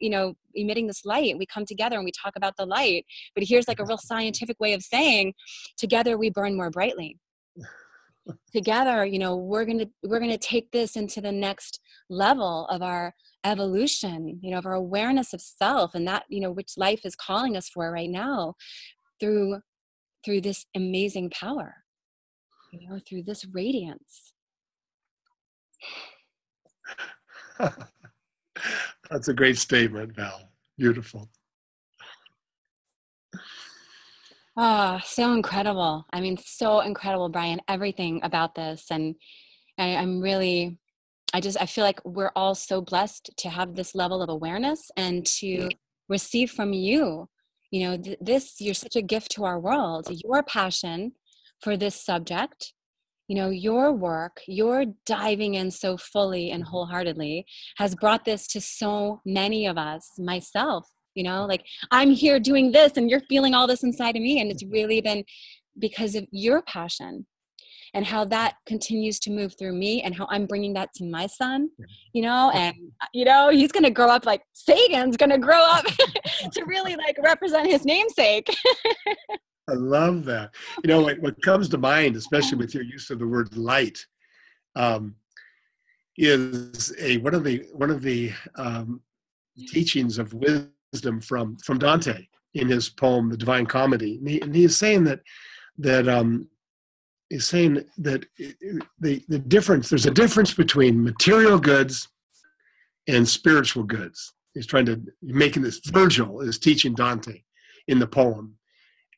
emitting this light. We come together and we talk about the light. But here's like a real scientific way of saying, together we burn more brightly. Together, we're gonna take this into the next level of our evolution, of our awareness of self, and that, which life is calling us for right now, through this amazing power, through this radiance. That's a great statement, Val. Beautiful. So incredible. I mean, so incredible, Brian, everything about this. And I feel like we're all so blessed to have this level of awareness and to receive from you, you're such a gift to our world. Your passion for this subject, your work, your diving in so fully and wholeheartedly has brought this to so many of us, myself. Like I'm here doing this and you're feeling all this inside of me. And it's really been because of your passion and how that continues to move through me and how I'm bringing that to my son, and, he's going to grow up like Sagan's going to grow up to really like represent his namesake. I love that. What comes to mind, especially with your use of the word light, is one of the teachings of wisdom from Dante in his poem, The Divine Comedy. And he's saying that the difference, there's a difference between material goods and spiritual goods. He's making this, Virgil is teaching Dante in the poem.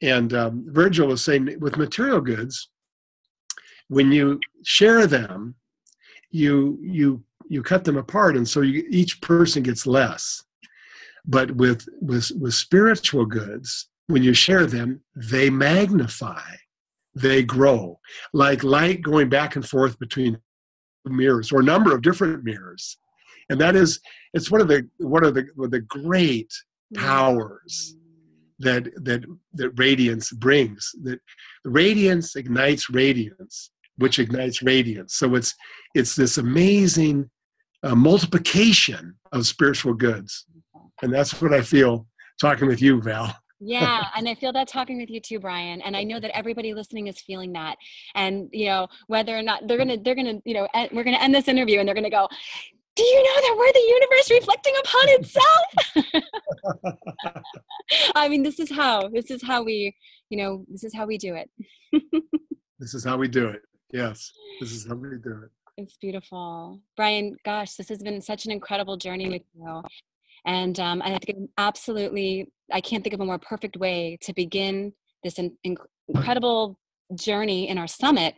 And Virgil was saying with material goods, when you share them, you cut them apart. And so each person gets less. But with spiritual goods, when you share them, they magnify, they grow, like light going back and forth between mirrors or a number of different mirrors. And it's one of the great powers that radiance brings. That radiance ignites radiance, which ignites radiance. So it's this amazing multiplication of spiritual goods. And that's what I feel talking with you, Val. Yeah. And I feel that talking with you too, Brian. And I know that everybody listening is feeling that. And, whether or not we're going to end this interview and they're going to go, do you know that we're the universe reflecting upon itself? I mean, this is how we do it. This is how we do it. Yes. This is how we do it. It's beautiful. Brian, gosh, this has been such an incredible journey with you. And I think I can't think of a more perfect way to begin this incredible journey in our summit,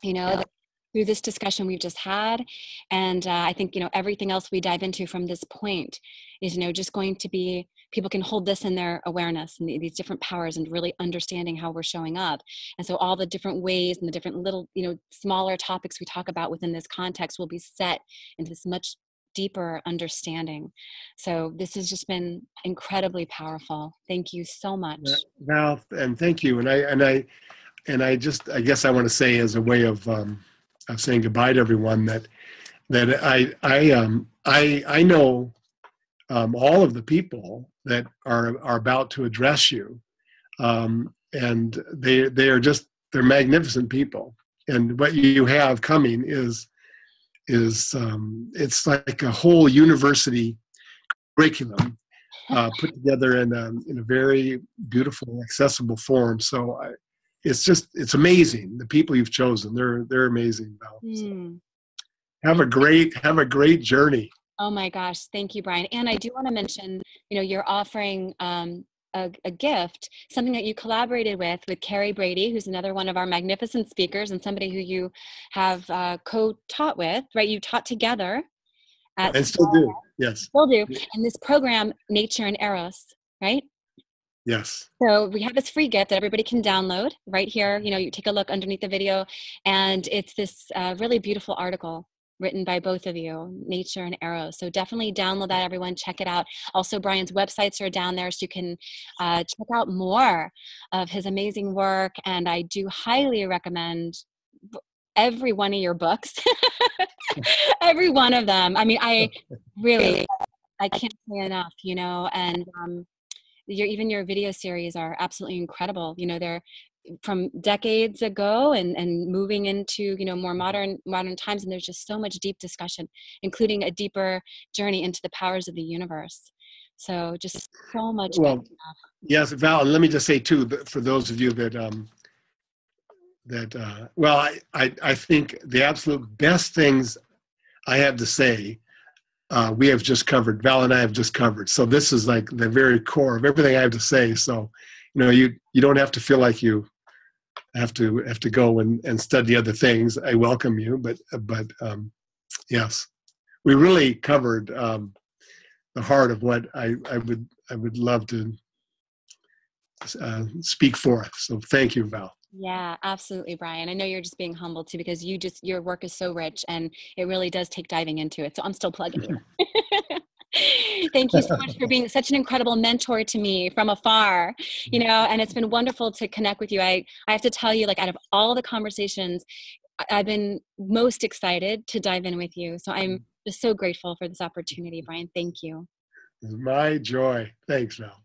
through this discussion we've just had. And I think, everything else we dive into from this point is, just going to be, people can hold this in their awareness and these different powers and really understanding how we're showing up. And so all the different ways and the different little, smaller topics we talk about within this context will be set into this much deeper understanding. So this has just been incredibly powerful. Thank you so much. Val, and thank you. And I guess I want to say, as a way of saying goodbye to everyone, that that I know all of the people that are about to address you, and they're magnificent people. And what you have coming is it's like a whole university curriculum put together in a very beautiful, accessible form. So it's amazing. The people you've chosen, they're amazing. So have a great journey. Oh my gosh, thank you, Brian. And I do want to mention, you're offering a gift, something that you collaborated with Carrie Brady, who's another one of our magnificent speakers and somebody who you have co-taught with, right? You taught together. And still do, yes. Still do. And this program, Nature and Eros, right? Yes. So we have this free gift that everybody can download right here. You take a look underneath the video, and it's this really beautiful article written by both of you, Nature and Eros. So definitely download that, everyone. Check it out. Also, Brian's websites are down there, so you can check out more of his amazing work. And I do highly recommend every one of your books. Every one of them. I mean, I can't say enough, and even your video series are absolutely incredible. They're from decades ago and moving into, more modern times. And there's just so much deep discussion, including a deeper journey into the powers of the universe. So just so much. Well, yes, Val, and let me just say too, that for those of you that I think the absolute best things I have to say, we have just covered. Val and I have just covered. So this is like the very core of everything I have to say. So, you don't have to feel like you have to go and study other things. I welcome you, but yes, we really covered the heart of what I would love to speak forth. So thank you, Val. Yeah, absolutely, Brian. I know you're just being humble too, because your work is so rich and it really does take diving into it. So I'm still plugging you. Thank you so much for being such an incredible mentor to me from afar, and it's been wonderful to connect with you. I have to tell you, like, out of all the conversations, I've been most excited to dive in with you. So I'm just so grateful for this opportunity, Brian. Thank you. It's my joy. Thanks, Val.